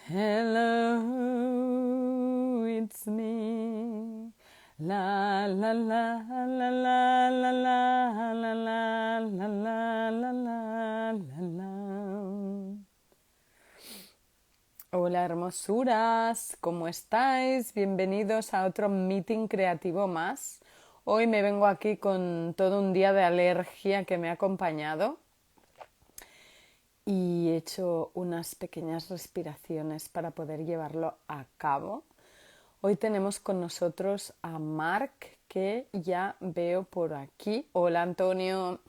Hello, it's me. La la la la la la la la la la la la la la. Hola hermosuras, ¿cómo estáis? Bienvenidos a otro meeting creativo más. Hoy me vengo aquí con todo un día de alergia que me ha acompañado y he hecho unas pequeñas respiraciones para poder llevarlo a cabo. Hoy tenemos con nosotros a Marc, que ya veo por aquí. Hola Antonio,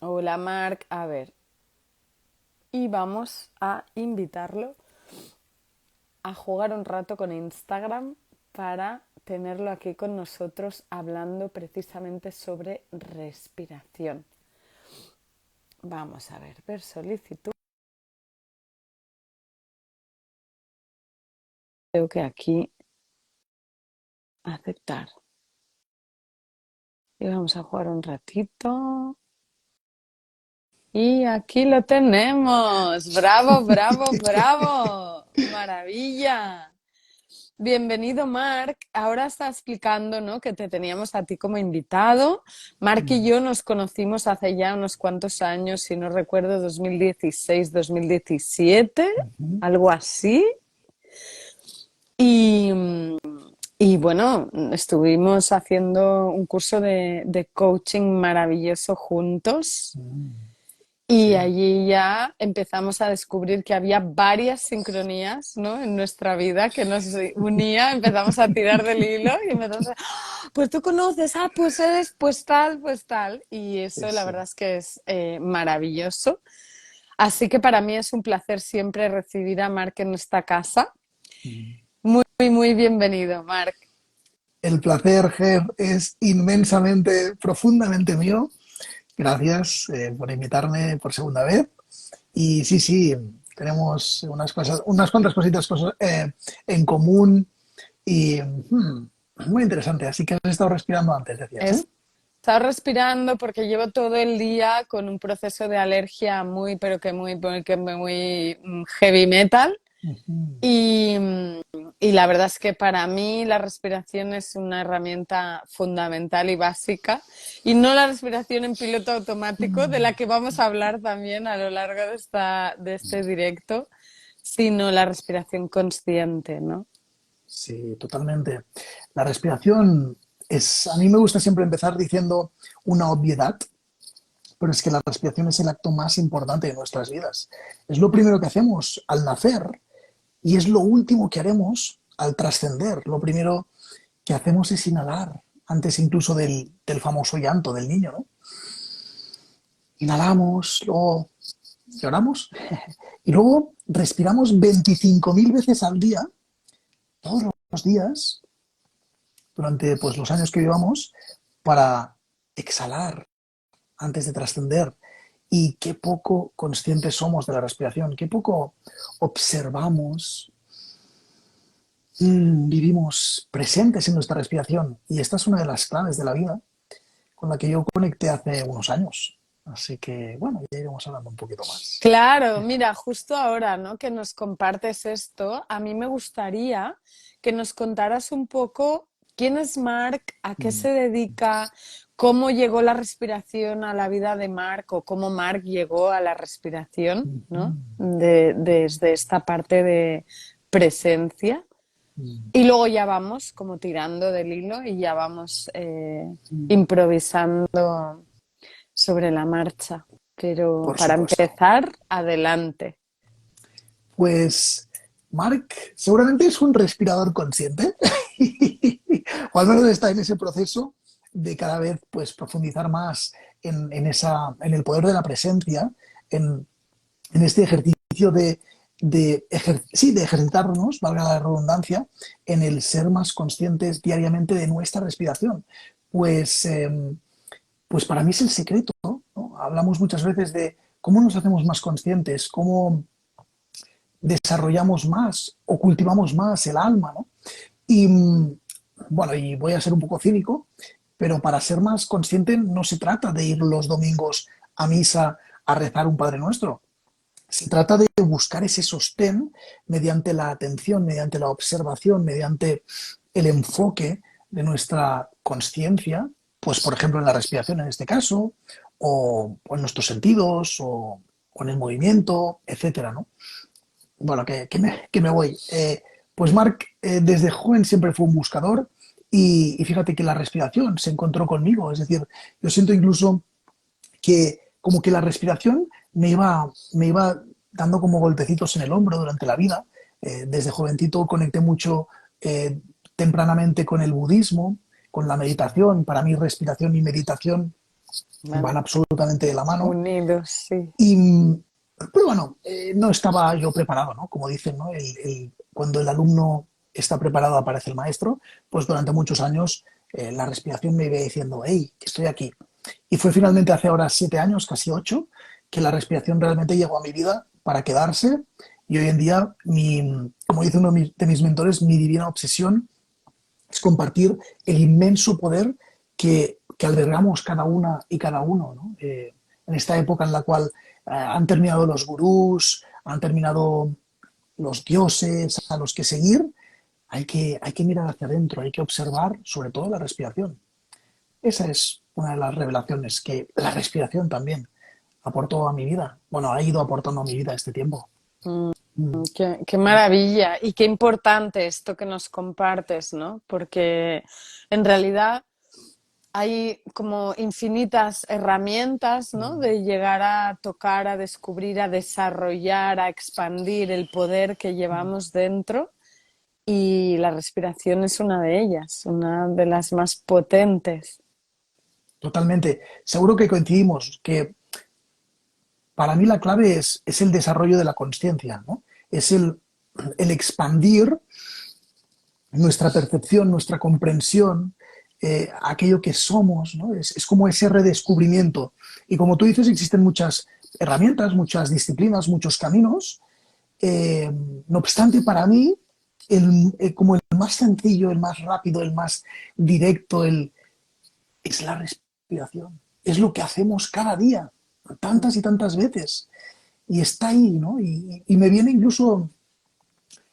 hola Marc, a ver. Y vamos a invitarlo a jugar un rato con Instagram para tenerlo aquí con nosotros hablando precisamente sobre respiración. Vamos a ver solicitud. Creo que aquí aceptar. Y vamos a jugar un ratito. Y aquí lo tenemos. Bravo, bravo, bravo. Maravilla. Bienvenido, Marc. Ahora está explicando, ¿no?, que te teníamos a ti como invitado. Marc y yo nos conocimos hace ya unos cuantos años, si no recuerdo, 2016, 2017, Ujú. algo así. Y, y bueno, estuvimos haciendo un curso de coaching maravilloso juntos. Y Sí, allí ya empezamos a descubrir que había varias sincronías, ¿no?, en nuestra vida que nos unía. Empezamos a tirar del hilo y empezamos a, "Ah, pues tú conoces, pues eres, pues tal, pues tal". Y sí, eso la sí. verdad es que es maravilloso. Así que para mí es un placer siempre recibir a Marc en esta casa. Mm. Muy, muy bienvenido, Marc. El placer, Ger, es inmensamente, profundamente mío. Gracias por invitarme por segunda vez. Y sí, sí, tenemos unas cosas, unas cuantas en común y muy interesante. Así que has estado respirando antes, He decías, ¿eh? estado respirando porque llevo todo el día con un proceso de alergia muy, pero que muy heavy metal. Ujú. Y, y la verdad es que para mí la respiración es una herramienta fundamental y básica. Y no la respiración en piloto automático, de la que vamos a hablar también a lo largo de este directo, sino la respiración consciente, ¿no? Sí, totalmente. La respiración es, a mí me gusta siempre empezar diciendo una obviedad, pero es que la respiración es el acto más importante de nuestras vidas. Es lo primero que hacemos al nacer y es lo último que haremos al trascender. Lo primero que hacemos es inhalar, antes incluso del famoso llanto del niño, ¿no? Inhalamos, luego lloramos y luego respiramos 25.000 veces al día, todos los días, durante pues, los años que vivamos, para exhalar antes de trascender. Y qué poco conscientes somos de la respiración, qué poco observamos, vivimos presentes en nuestra respiración. Y esta es una de las claves de la vida con la que yo conecté hace unos años. Así que, bueno, ya iremos hablando un poquito más. Claro, mira, justo ahora, ¿no?, que nos compartes esto, a mí me gustaría que nos contaras un poco quién es Marc, a qué Mm, se dedica, cómo llegó la respiración a la vida de Marc o cómo Marc llegó a la respiración, ¿no?, mm, desde esta parte de presencia. mm, Y luego ya vamos como tirando del hilo y ya vamos mm. improvisando sobre la marcha. Pero Por para supuesto. empezar, adelante. Pues Mark seguramente es un respirador consciente, o al menos está en ese proceso de cada vez pues, profundizar más en el poder de la presencia, en, en este ejercicio de ejercitarnos, valga la redundancia, en el ser más conscientes diariamente de nuestra respiración. Pues, pues para mí es el secreto, ¿no? Hablamos muchas veces de cómo nos hacemos más conscientes, cómo desarrollamos más o cultivamos más el alma, ¿no? Y bueno, y voy a ser un poco cínico, pero para ser más consciente no se trata de ir los domingos a misa a rezar un Padre Nuestro, se trata de buscar ese sostén mediante la atención, mediante la observación, mediante el enfoque de nuestra conciencia, pues por ejemplo en la respiración en este caso, o en nuestros sentidos, o en el movimiento, etcétera, ¿no? Bueno, que me voy. Pues Marc, desde joven siempre fue un buscador y fíjate que la respiración se encontró conmigo. Es decir, yo siento incluso que como que la respiración me iba dando como golpecitos en el hombro durante la vida. Desde jovencito conecté mucho tempranamente con el budismo, con la meditación. Para mí respiración y meditación van Vale, absolutamente de la mano. unidos, sí. Y, pero bueno, no estaba yo preparado, ¿no? Como dicen, ¿no? Cuando el alumno está preparado aparece el maestro, pues durante muchos años la respiración me iba diciendo, hey, que estoy aquí. Y fue finalmente hace ahora 7 años, casi 8, que la respiración realmente llegó a mi vida para quedarse. Y hoy en día, como dice uno de mis mentores, mi divina obsesión es compartir el inmenso poder que albergamos cada una y cada uno, ¿no? En esta época en la cual han terminado los gurús, han terminado los dioses a los que seguir, hay que mirar hacia adentro, hay que observar sobre todo la respiración. Esa es una de las revelaciones que la respiración también aportó a mi vida. Bueno, ha ido aportando a mi vida este tiempo. Mm, Mm. qué maravilla y qué importante esto que nos compartes, ¿no? Porque en realidad hay como infinitas herramientas, ¿no? De llegar a tocar, a descubrir, a desarrollar, a expandir el poder que llevamos dentro y la respiración es una de ellas, una de las más potentes. Totalmente. Seguro que coincidimos que para mí la clave es el desarrollo de la conciencia, ¿no? Es el expandir nuestra percepción, nuestra comprensión, aquello que somos, ¿no? Es como ese redescubrimiento. Y como tú dices, existen muchas herramientas, muchas disciplinas, muchos caminos. No obstante, para mí, como el más sencillo, el más rápido, el más directo, es la respiración. Es lo que hacemos cada día, tantas y tantas veces. Y está ahí, ¿no? Y me viene incluso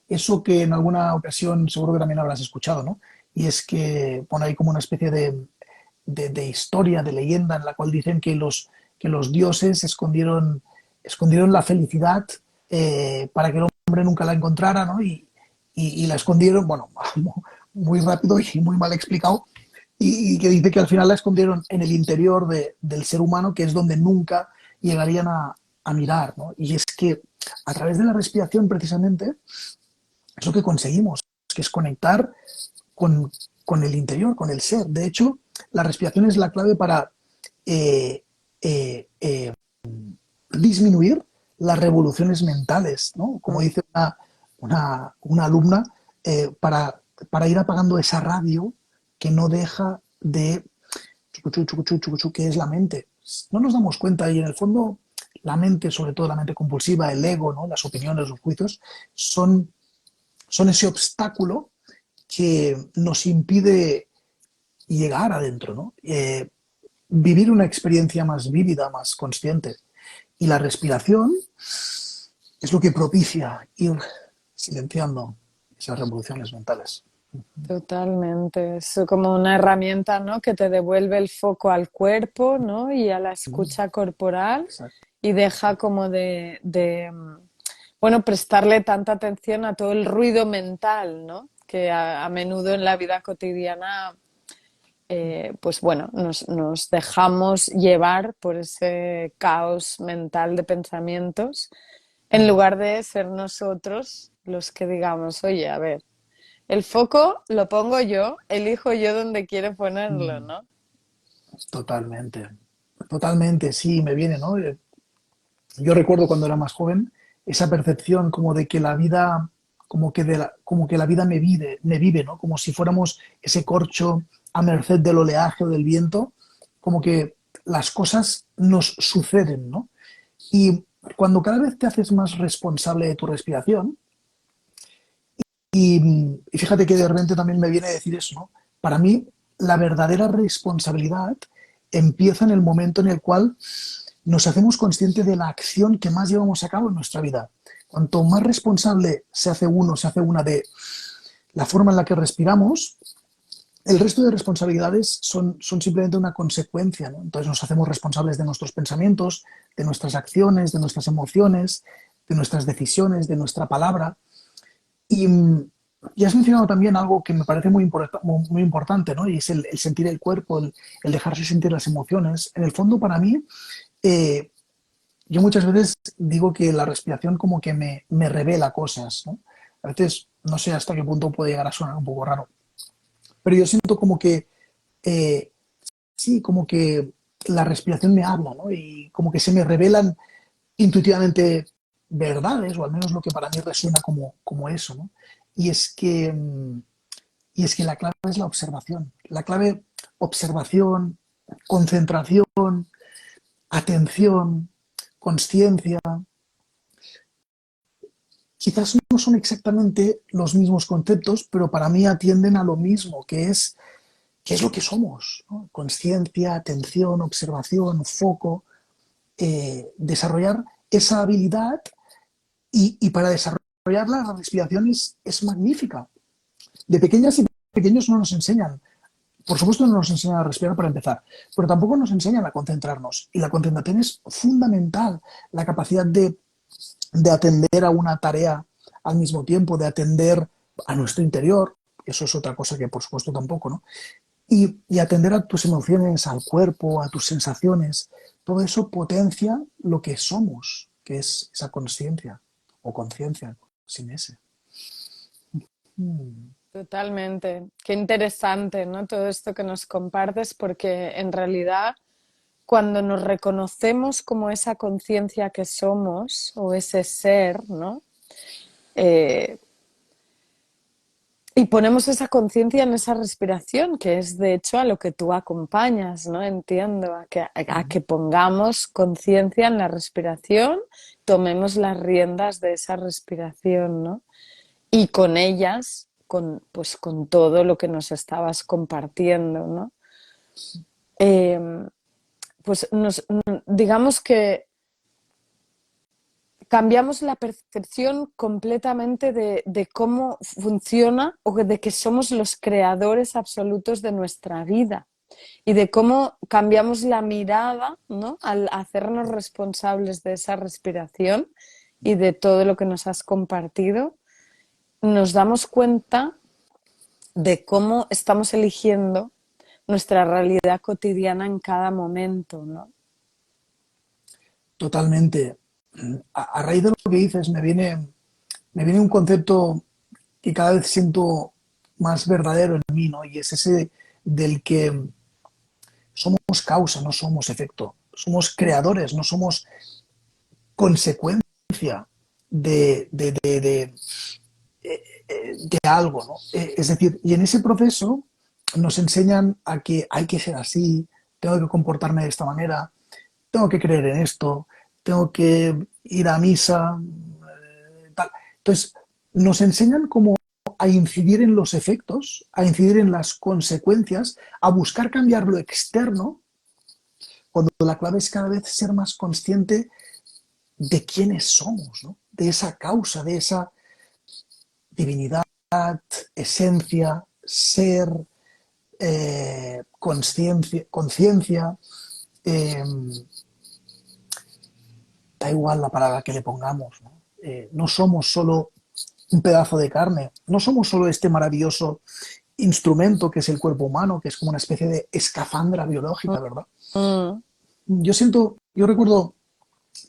eso que en alguna ocasión seguro que también habrás escuchado, ¿no? Y es que pone ahí como una especie de historia, de leyenda, en la cual dicen que los dioses escondieron la felicidad para que el hombre nunca la encontrara, ¿no? Y la escondieron, bueno, muy rápido y muy mal explicado, y que dice que al final la escondieron en el interior del ser humano, que es donde nunca llegarían a mirar, ¿no? Y es que a través de la respiración, precisamente, es lo que conseguimos, que es conectar con el interior, con el ser. De hecho, la respiración es la clave para eh, eh, eh, disminuir las revoluciones mentales, ¿no? Como dice una alumna, para ir apagando esa radio que no deja de chucuchú, chucuchú, chucuchú, que es la mente. No nos damos cuenta y en el fondo la mente, sobre todo la mente compulsiva, el ego, ¿no? Las opiniones, los juicios, son ese obstáculo que nos impide llegar adentro, ¿no? Vivir una experiencia más vívida, más consciente. Y la respiración es lo que propicia ir silenciando esas revoluciones mentales. Totalmente, es como una herramienta, ¿no? Que te devuelve el foco al cuerpo, ¿no? Y a la escucha corporal Exacto. y deja como bueno, prestarle tanta atención a todo el ruido mental, ¿no? Que a menudo en la vida cotidiana, pues bueno, nos dejamos llevar por ese caos mental de pensamientos en lugar de ser nosotros los que digamos, oye, a ver. El foco lo pongo yo, elijo yo dónde quiero ponerlo, ¿no? Totalmente. Totalmente, sí, me viene, ¿no? Yo recuerdo cuando era más joven esa percepción como de que la vida, como que la vida me vive, ¿no? Como si fuéramos ese corcho a merced del oleaje o del viento, como que las cosas nos suceden, ¿no? Y cuando cada vez te haces más responsable de tu respiración, y fíjate que de repente también me viene a decir eso, ¿no? Para mí, la verdadera responsabilidad empieza en el momento en el cual nos hacemos conscientes de la acción que más llevamos a cabo en nuestra vida. Cuanto más responsable se hace uno, se hace una de la forma en la que respiramos, el resto de responsabilidades son simplemente una consecuencia, ¿no? Entonces nos hacemos responsables de nuestros pensamientos, de nuestras acciones, de nuestras emociones, de nuestras decisiones, de nuestra palabra. Y, y has mencionado también algo que me parece muy importante, ¿no? Y es el sentir el cuerpo, el dejarse sentir las emociones. En el fondo, para mí, eh, yo muchas veces digo que la respiración como que me revela cosas, ¿no? A veces no sé hasta qué punto puede llegar a sonar un poco raro, pero yo siento como que, eh, sí, como que la respiración me habla, ¿no? Y como que se me revelan intuitivamente verdades, o al menos lo que para mí resuena como eso, ¿no? Y es que, y es que la clave es la observación. La clave, observación, concentración, atención, conciencia. Quizás no son exactamente los mismos conceptos, pero para mí atienden a lo mismo, que es lo que somos, ¿no? Conciencia, atención, observación, foco, desarrollar esa habilidad y para desarrollarla la respiración es magnífica. De pequeñas y pequeños no nos enseñan. Por supuesto no nos enseñan a respirar para empezar, pero tampoco nos enseñan a concentrarnos. Y la concentración es fundamental, la capacidad de atender a una tarea al mismo tiempo, de atender a nuestro interior, eso es otra cosa que por supuesto tampoco, ¿no? Y atender a tus emociones, al cuerpo, a tus sensaciones, todo eso potencia lo que somos, que es esa conciencia o conciencia sin ese. Mm. Totalmente. Qué interesante, ¿no? Todo esto que nos compartes, porque en realidad cuando nos reconocemos como esa conciencia que somos o ese ser, ¿no? Eh, y ponemos esa conciencia en esa respiración, que es de hecho a lo que tú acompañas, ¿no? Entiendo, a que pongamos conciencia en la respiración, tomemos las riendas de esa respiración, ¿no? Y con ellas, pues con todo lo que nos estabas compartiendo, ¿no? Eh, pues digamos que cambiamos la percepción completamente de cómo funciona o de que somos los creadores absolutos de nuestra vida y de cómo cambiamos la mirada, ¿no? Al hacernos responsables de esa respiración y de todo lo que nos has compartido, nos damos cuenta de cómo estamos eligiendo nuestra realidad cotidiana en cada momento, ¿no? Totalmente. A raíz de lo que dices, me viene un concepto que cada vez siento más verdadero en mí, ¿no? Y es ese del que somos causa, no somos efecto. Somos creadores, no somos consecuencia de algo, ¿no? Es decir, y en ese proceso nos enseñan a que hay que ser así, tengo que comportarme de esta manera, tengo que creer en esto, tengo que ir a misa, tal. Entonces, nos enseñan cómo a incidir en los efectos, a incidir en las consecuencias, a buscar cambiar lo externo, cuando la clave es cada vez ser más consciente de quiénes somos, ¿no? De esa causa, de esa divinidad, esencia, ser, conciencia. Eh, Da igual la palabra que le pongamos, ¿no? No somos solo un pedazo de carne, no somos solo este maravilloso instrumento que es el cuerpo humano, que es como una especie de escafandra biológica, ¿verdad? Mm, Yo recuerdo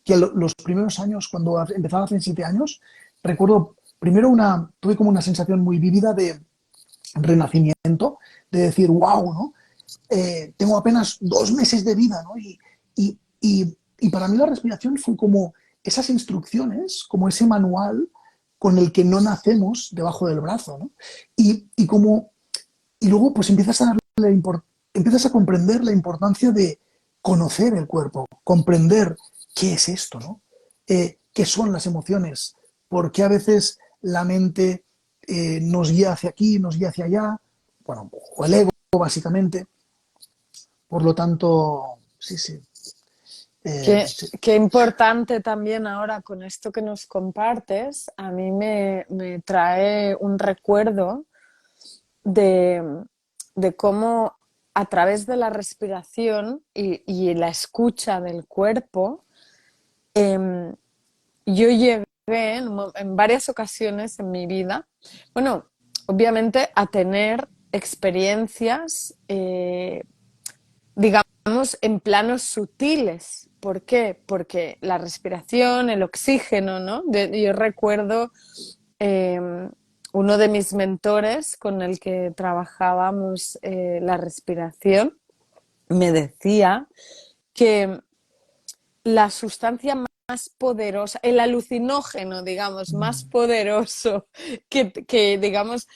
que los primeros años, cuando empezaba hace 7 años, recuerdo primero tuve como una sensación muy vívida de renacimiento, de decir, wow, ¿no? Tengo apenas 2 meses de vida, ¿no? Y para mí la respiración fue como esas instrucciones, como ese manual con el que no nacemos debajo del brazo, ¿no? Y como, y luego pues empiezas a comprender la importancia de conocer el cuerpo, comprender qué es esto, ¿no? ¿Qué son las emociones? ¿Por qué a veces la mente nos guía hacia aquí, nos guía hacia allá? Bueno, o el ego, básicamente. Por lo tanto, sí, sí. Sí. Qué importante también ahora con esto que nos compartes, a mí me trae un recuerdo de, de cómo a través de la respiración y la escucha del cuerpo, em, yo llegué en varias ocasiones en mi vida, bueno, obviamente a tener experiencias, digamos, en planos sutiles. ¿Por qué? Porque la respiración, el oxígeno, ¿no? Yo recuerdo eh, uno de mis mentores con el que trabajábamos la respiración, me decía que la sustancia más poderosa, el alucinógeno, digamos, más Mm, poderoso que digamos,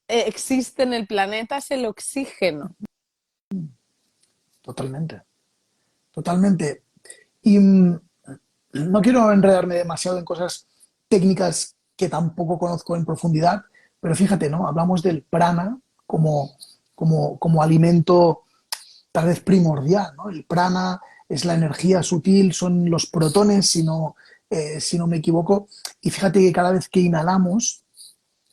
existe en el planeta es el oxígeno. totalmente, totalmente. Y no quiero enredarme demasiado en cosas técnicas que tampoco conozco en profundidad, pero fíjate, ¿no? Hablamos del prana como, como alimento tal vez primordial, ¿no? El prana es la energía sutil, son los protones, si no me equivoco. Y fíjate que cada vez que inhalamos,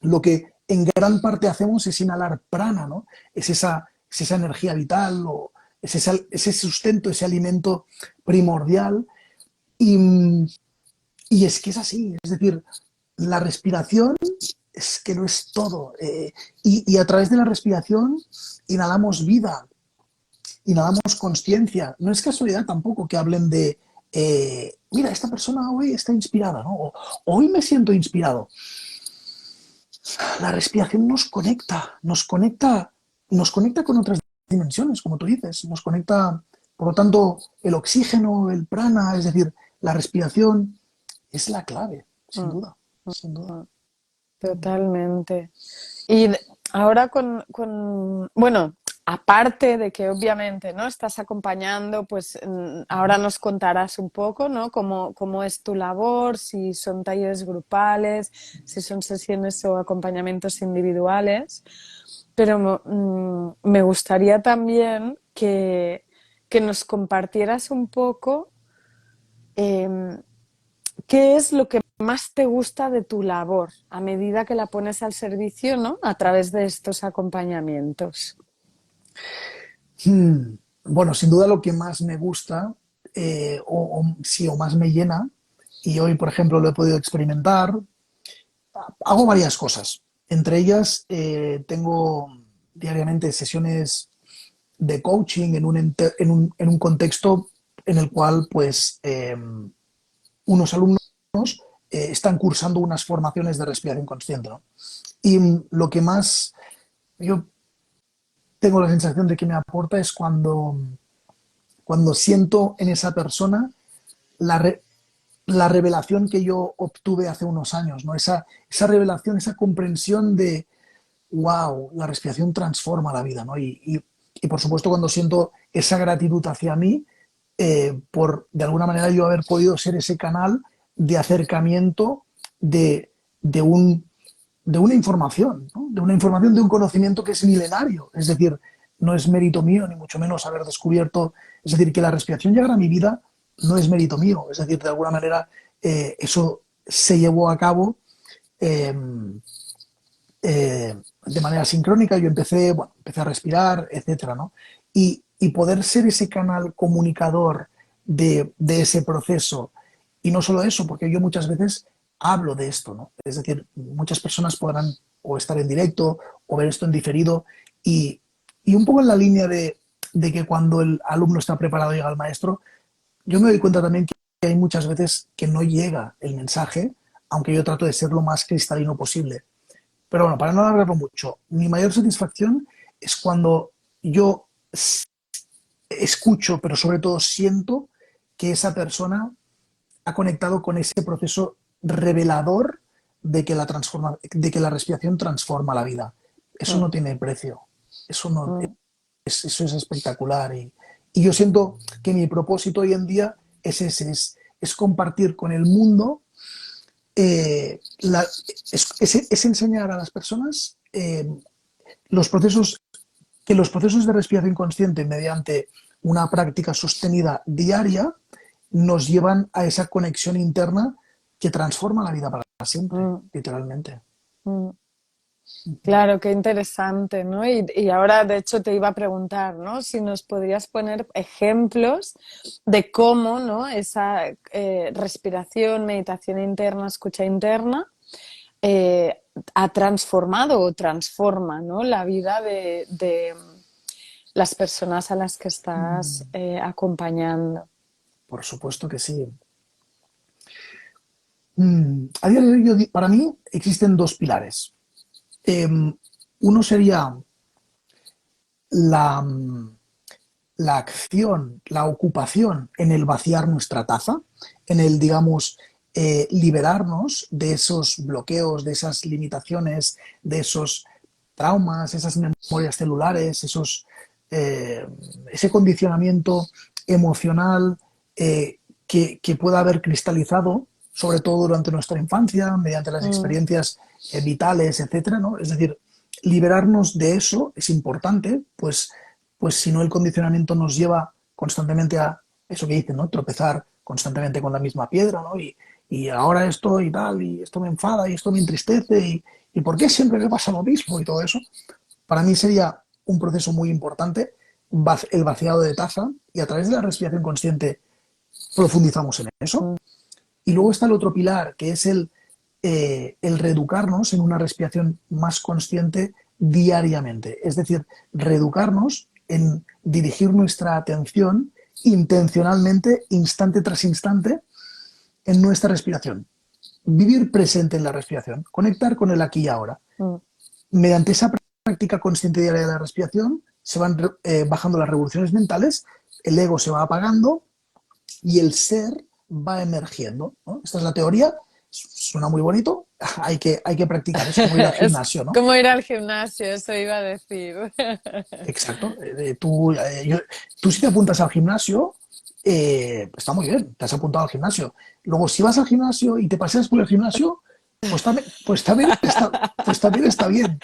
lo que en gran parte hacemos es inhalar prana, ¿no? Es esa energía vital o ese sustento, ese alimento primordial. Y, y es que es así, es decir, la respiración es que no es todo. Y a través de la respiración inhalamos vida, inhalamos conciencia. No es casualidad tampoco que hablen de, mira, esta persona hoy está inspirada, ¿no? O, hoy me siento inspirado. La respiración nos conecta con otras dimensiones, como tú dices, nos conecta, por lo tanto, el oxígeno, el prana, es decir, la respiración es la clave, sin Mm, duda, sin duda. mm, totalmente. Y ahora bueno, aparte de que obviamente, ¿no? Estás acompañando, pues ahora nos contarás un poco, ¿no? Cómo es tu labor, si son talleres grupales, si son sesiones o acompañamientos individuales. Pero me gustaría también que nos compartieras un poco em, ¿qué es lo que más te gusta de tu labor a medida que la pones al servicio, ¿no? A través de estos acompañamientos. Hmm. Bueno, sin duda lo que más me gusta, sí, o más me llena, y hoy, por ejemplo, lo he podido experimentar, hago varias cosas. Entre ellas, tengo diariamente sesiones de coaching en un contexto en el cual, pues, unos alumnos están cursando unas formaciones de respiración consciente, ¿no? Y lo que más yo tengo la sensación de que me aporta es cuando siento en esa persona la, re, la revelación que yo obtuve hace unos años, ¿no? Esa revelación, esa comprensión de, wow, la respiración transforma la vida, ¿no? Y por supuesto cuando siento esa gratitud hacia mí, por de alguna manera yo haber podido ser ese canal de acercamiento de, de, un, de una información, ¿no? De una información, de un conocimiento que es milenario. Es decir, no es mérito mío, ni mucho menos haber descubierto. Es decir, que la respiración llegara a mi vida no es mérito mío. Es decir, de alguna manera eso se llevó a cabo eh, de manera sincrónica. Yo empecé, bueno, empecé a respirar, etcétera, ¿no? Y poder ser ese canal comunicador de ese proceso. Y no solo eso, porque yo muchas veces hablo de esto, ¿no? Es decir, muchas personas podrán o estar en directo o ver esto en diferido y un poco en la línea de que cuando el alumno está preparado llega al maestro, yo me doy cuenta también que hay muchas veces que no llega el mensaje, aunque yo trato de ser lo más cristalino posible. Pero bueno, para no alargarlo mucho, mi mayor satisfacción es cuando yo escucho, pero sobre todo siento que esa persona ha conectado con ese proceso revelador de que la respiración transforma la vida. Eso Mm, no tiene precio. Eso, no, mm, eso es espectacular. Y yo siento que mi propósito hoy en día es ese, es compartir con el mundo, es enseñar a las personas los procesos, que los procesos de respiración consciente mediante una práctica sostenida diaria nos llevan a esa conexión interna que transforma la vida para siempre, mm, literalmente. mm. Claro, qué interesante, ¿no? Y ahora, de hecho, te iba a preguntar, ¿no? Si nos podrías poner ejemplos de cómo, ¿no? Esa respiración, meditación interna, escucha interna, eh, ha transformado o transforma, ¿no? La vida de las personas a las que estás Mm, acompañando. por supuesto que sí. A día de hoy, para mí, existen dos pilares. Uno sería la, la acción, la ocupación en el vaciar nuestra taza, en el, digamos, liberarnos de esos bloqueos, de esas limitaciones, de esos traumas, esas memorias celulares, eh, ese condicionamiento emocional que pueda haber cristalizado, sobre todo durante nuestra infancia, mediante las Mm, experiencias vitales, etcétera, ¿no? Es decir, liberarnos de eso es importante, pues si no el condicionamiento nos lleva constantemente a eso que dicen, ¿no? Tropezar constantemente con la misma piedra, ¿no? Y ahora esto y tal, y esto me enfada, y esto me entristece, y ¿por qué siempre me pasa lo mismo? Y todo eso. Para mí sería un proceso muy importante, el vaciado de taza, y a través de la respiración consciente profundizamos en eso. mm, Y luego está el otro pilar, que es el reeducarnos en una respiración más consciente diariamente. Es decir, reeducarnos en dirigir nuestra atención intencionalmente, instante tras instante, en nuestra respiración. Vivir presente en la respiración, conectar con el aquí y ahora. mm. Mediante esa práctica consciente diaria de la respiración, se van bajando las revoluciones mentales, el ego se va apagando y el ser va emergiendo, ¿no? Esta es la teoría, suena muy bonito, hay que practicar, es como ir al Es gimnasio, ¿no? como ir al gimnasio, eso iba a decir. Exacto. Tú si te apuntas al gimnasio, está muy bien, te has apuntado al gimnasio. Luego, si vas al gimnasio y te paseas por el gimnasio, pues también está bien.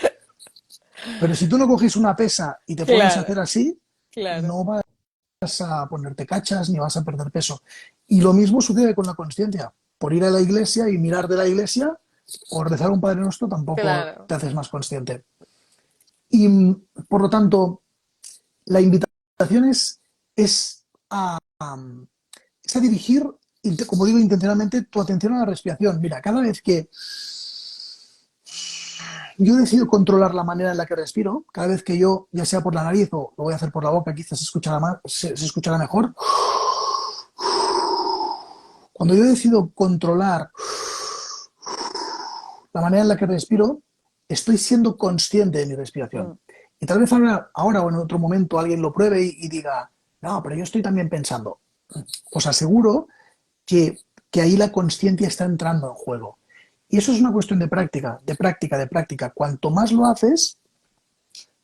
Pero si tú no coges una pesa y te pones a Claro, hacer así, claro. no vas a ponerte cachas ni vas a perder peso. Y lo mismo sucede con la conciencia. Por ir a la iglesia y mirar de la iglesia o rezar un Padre Nuestro tampoco Claro. te haces más consciente. Y por lo tanto, la invitación es es a dirigir, como digo intencionalmente, tu atención a la respiración. Mira, cada vez que yo decido controlar la manera en la que respiro, cada vez que yo, ya sea por la nariz o lo voy a hacer por la boca, quizás se escuchará mejor. Cuando yo decido controlar la manera en la que respiro, estoy siendo consciente de mi respiración. Mm, Y tal vez ahora o en otro momento alguien lo pruebe y diga, no, pero yo estoy también pensando. Os aseguro que ahí la conciencia está entrando en juego. Y eso es una cuestión de práctica, de práctica, de práctica. Cuanto más lo haces,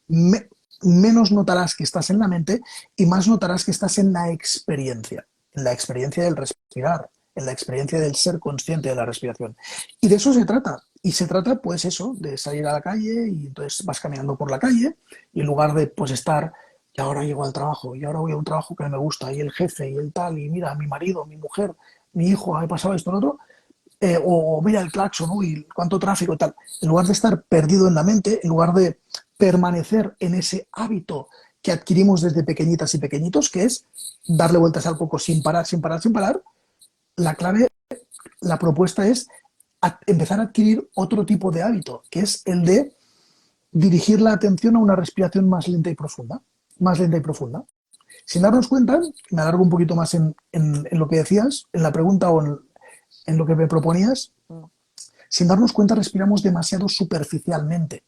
me- menos notarás que estás en la mente y más notarás que estás en la experiencia del respirar, en la experiencia del ser consciente de la respiración. Y de eso se trata. Y se trata, pues eso, de salir a la calle y entonces vas caminando por la calle y en lugar de pues estar, y ahora llego al trabajo, y ahora voy a un trabajo que me gusta, y el jefe, y el tal, y mira, mi marido, mi mujer, mi hijo, ha pasado esto, lo otro, o mira el claxon, ¿no? Y cuánto tráfico y tal. En lugar de estar perdido en la mente, en lugar de permanecer en ese hábito que adquirimos desde pequeñitas y pequeñitos, que es darle vueltas al coco sin parar, sin parar, sin parar, la clave, la propuesta es empezar a adquirir otro tipo de hábito, que es el de dirigir la atención a una respiración más lenta y profunda, más lenta y profunda. Sin darnos cuenta, me alargo un poquito más en lo que decías, en la pregunta o en lo que me proponías, mm, sin darnos cuenta respiramos demasiado superficialmente.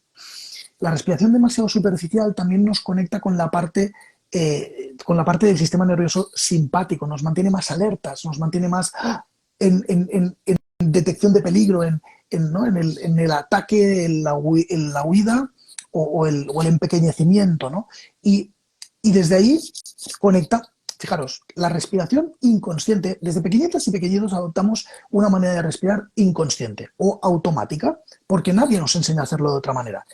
La respiración demasiado superficial también nos conecta con la parte del sistema nervioso simpático, nos mantiene más alertas, nos mantiene más en detección de peligro, ¿no? en el ataque, en la huida o el empequeñecimiento. ¿No? Y desde ahí conecta, fijaros, la respiración inconsciente. Desde pequeñitas y pequeñitos adoptamos una manera de respirar inconsciente o automática, porque nadie nos enseña a hacerlo de otra manera.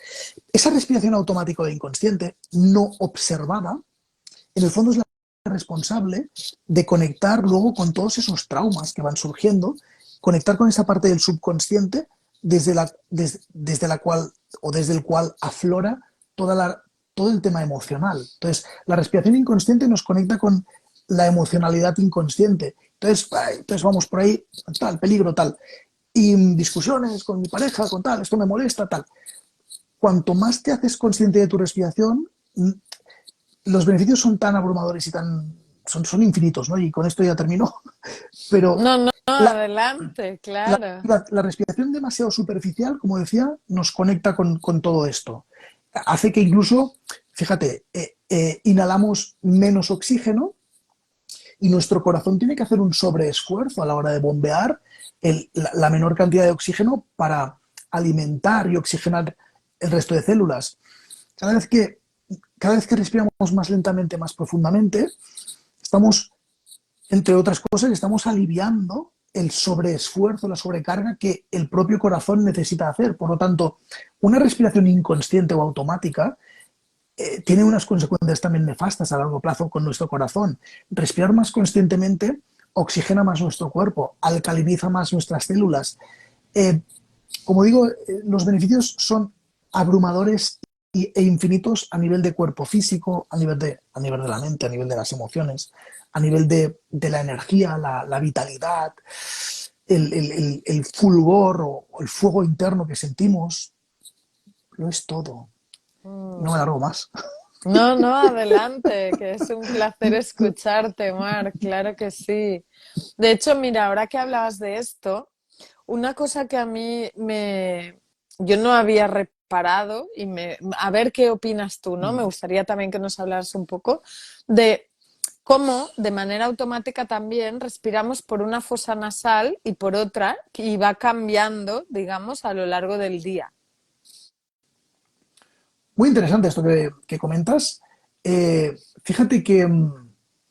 Esa respiración automática e inconsciente, no observada, en el fondo es la responsable de conectar luego con todos esos traumas que van surgiendo, conectar con esa parte del subconsciente desde la cual o desde el cual aflora todo el tema emocional. Entonces, la respiración inconsciente nos conecta con la emocionalidad inconsciente. Entonces vamos por ahí, tal, peligro, tal. Y discusiones con mi pareja, con tal, esto me molesta, tal. Cuanto más te haces consciente de tu respiración, los beneficios son tan abrumadores y son infinitos, ¿no? Y con esto ya termino. Pero No, no, no, la, adelante, claro. la respiración demasiado superficial, como decía, nos conecta con todo esto. Hace que incluso, fíjate, inhalamos menos oxígeno y nuestro corazón tiene que hacer un sobreesfuerzo a la hora de bombear la menor cantidad de oxígeno para alimentar y oxigenar el resto de células. Cada vez que, cada vez que respiramos más lentamente, más profundamente, estamos, entre otras cosas, estamos aliviando el sobreesfuerzo, la sobrecarga que el propio corazón necesita hacer. Por lo tanto, una respiración inconsciente o automática tiene unas consecuencias también nefastas a largo plazo con nuestro corazón. Respirar más conscientemente oxigena más nuestro cuerpo, alcaliniza más nuestras células. Eh, Como digo, los beneficios son abrumadores e infinitos a nivel de cuerpo físico, a nivel de la mente, a nivel de las emociones, a nivel de la energía, la vitalidad, el fulgor o el fuego interno que sentimos. Lo es todo. No me Mm. largo más. No, no, adelante, que es un placer escucharte, Mar, claro que sí. De hecho, mira, ahora que hablabas de esto, una cosa que a mí yo no había reparado y a ver qué opinas tú, ¿no? Me gustaría también que nos hablaras un poco de cómo de manera automática también respiramos por una fosa nasal y por otra y va cambiando, digamos, a lo largo del día. Muy interesante esto que comentas. Fíjate que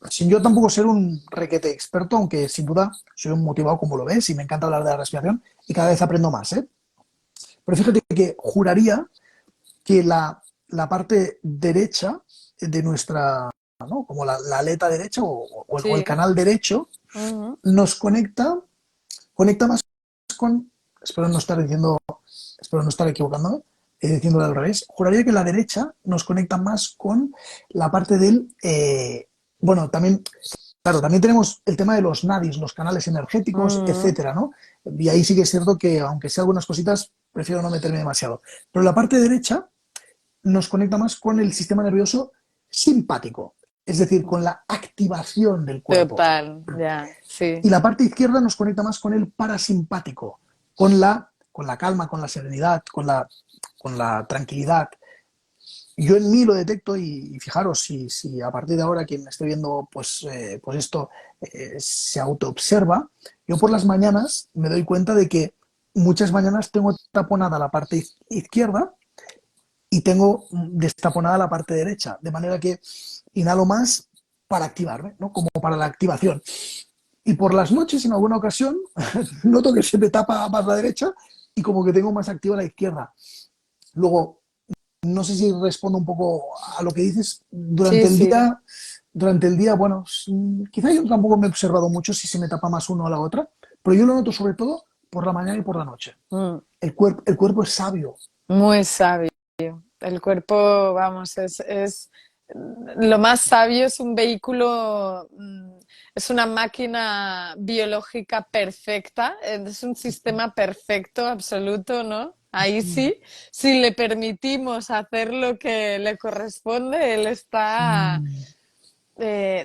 sin yo tampoco ser un requete experto, aunque sin duda soy un motivado como lo ves y me encanta hablar de la respiración y cada vez aprendo más, ¿eh? Pero fíjate que juraría que la parte derecha de nuestra, ¿no? Como la aleta derecha o el Sí. canal derecho Ujú. nos conecta más con, espero no estar diciendo, espero no estar equivocándome, diciéndolo al revés, juraría que la derecha nos conecta más con la parte bueno, también, claro, también tenemos el tema de los nadis, los canales energéticos, Mm. etcétera, ¿no? Y ahí sí que es cierto que, aunque sea algunas cositas, prefiero no meterme demasiado. Pero la parte derecha nos conecta más con el sistema nervioso simpático, es decir, con la activación del cuerpo. Total, ya, sí. Y la parte izquierda nos conecta más con el parasimpático, con la calma, con la serenidad, con la tranquilidad. Yo en mí lo detecto y fijaros, si a partir de ahora quien me esté viendo, pues esto se autoobserva, yo por las mañanas me doy cuenta de que muchas mañanas tengo taponada la parte izquierda y tengo destaponada la parte derecha, de manera que inhalo más para activarme, ¿no? Como para la activación. Y por las noches, en alguna ocasión, noto que se me tapa más la derecha y como que tengo más activa la izquierda. Luego, no sé si respondo un poco a lo que dices. Sí, sí. Durante el día, bueno, quizá yo tampoco me he observado mucho si se me tapa más uno a la otra, pero yo lo noto sobre todo por la mañana y por la noche. Mm. El cuerpo es sabio. Muy sabio. El cuerpo, vamos, es lo más sabio, es un vehículo, es una máquina biológica perfecta, es un sistema perfecto, absoluto, ¿no? Ahí sí, si le permitimos hacer lo que le corresponde, él está,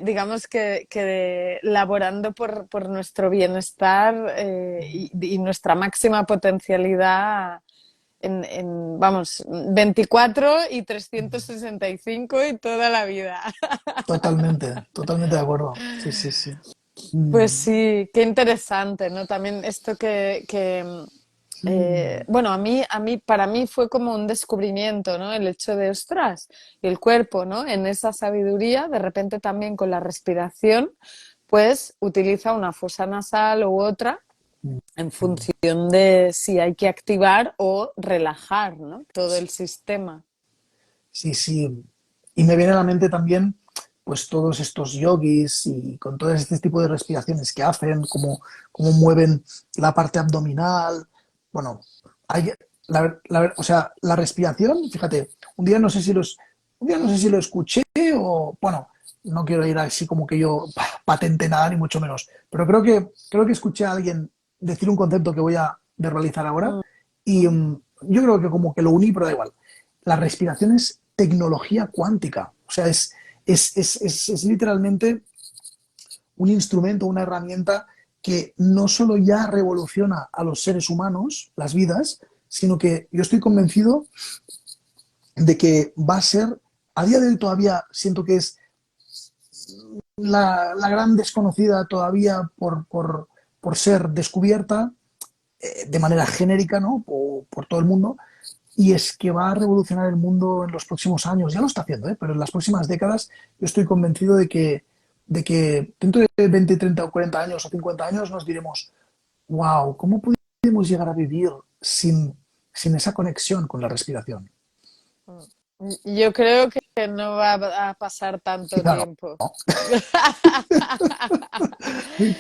digamos que laborando por nuestro bienestar y nuestra máxima potencialidad vamos, 24 y 365 y toda la vida. Totalmente, totalmente de acuerdo. Sí, sí, sí. Pues Mm, sí, qué interesante, ¿no? También esto mm, bueno, para mí fue como un descubrimiento, ¿no? El hecho de, ostras, el cuerpo, ¿no? En esa sabiduría, de repente también con la respiración, pues utiliza una fosa nasal u otra en mm. función de si hay que activar o relajar, ¿no? Todo el sistema. Sí, sí. Y me viene a la mente también pues todos estos yogis y con todo este tipo de respiraciones que hacen, cómo mueven la parte abdominal. Bueno, hay, o sea, la respiración, fíjate, un día no sé si lo escuché o, bueno, no quiero ir así como que yo patente nada, ni mucho menos, pero creo que escuché a alguien decir un concepto que voy a verbalizar ahora y yo creo que como que lo uní, pero da igual. La respiración es tecnología cuántica, o sea, es literalmente un instrumento, una herramienta que no solo ya revoluciona a los seres humanos, las vidas, sino que yo estoy convencido de que va a ser, a día de hoy todavía siento que es la gran desconocida todavía por ser descubierta de manera genérica, ¿no? Por todo el mundo, y es que va a revolucionar el mundo en los próximos años. Ya lo está haciendo, ¿eh? Pero en las próximas décadas yo estoy convencido de que dentro de 20, 30 o 40 años o 50 años nos diremos, wow, ¿cómo podemos llegar a vivir sin esa conexión con la respiración? Yo creo que no va a pasar tanto Quizá no. tiempo. ¿No?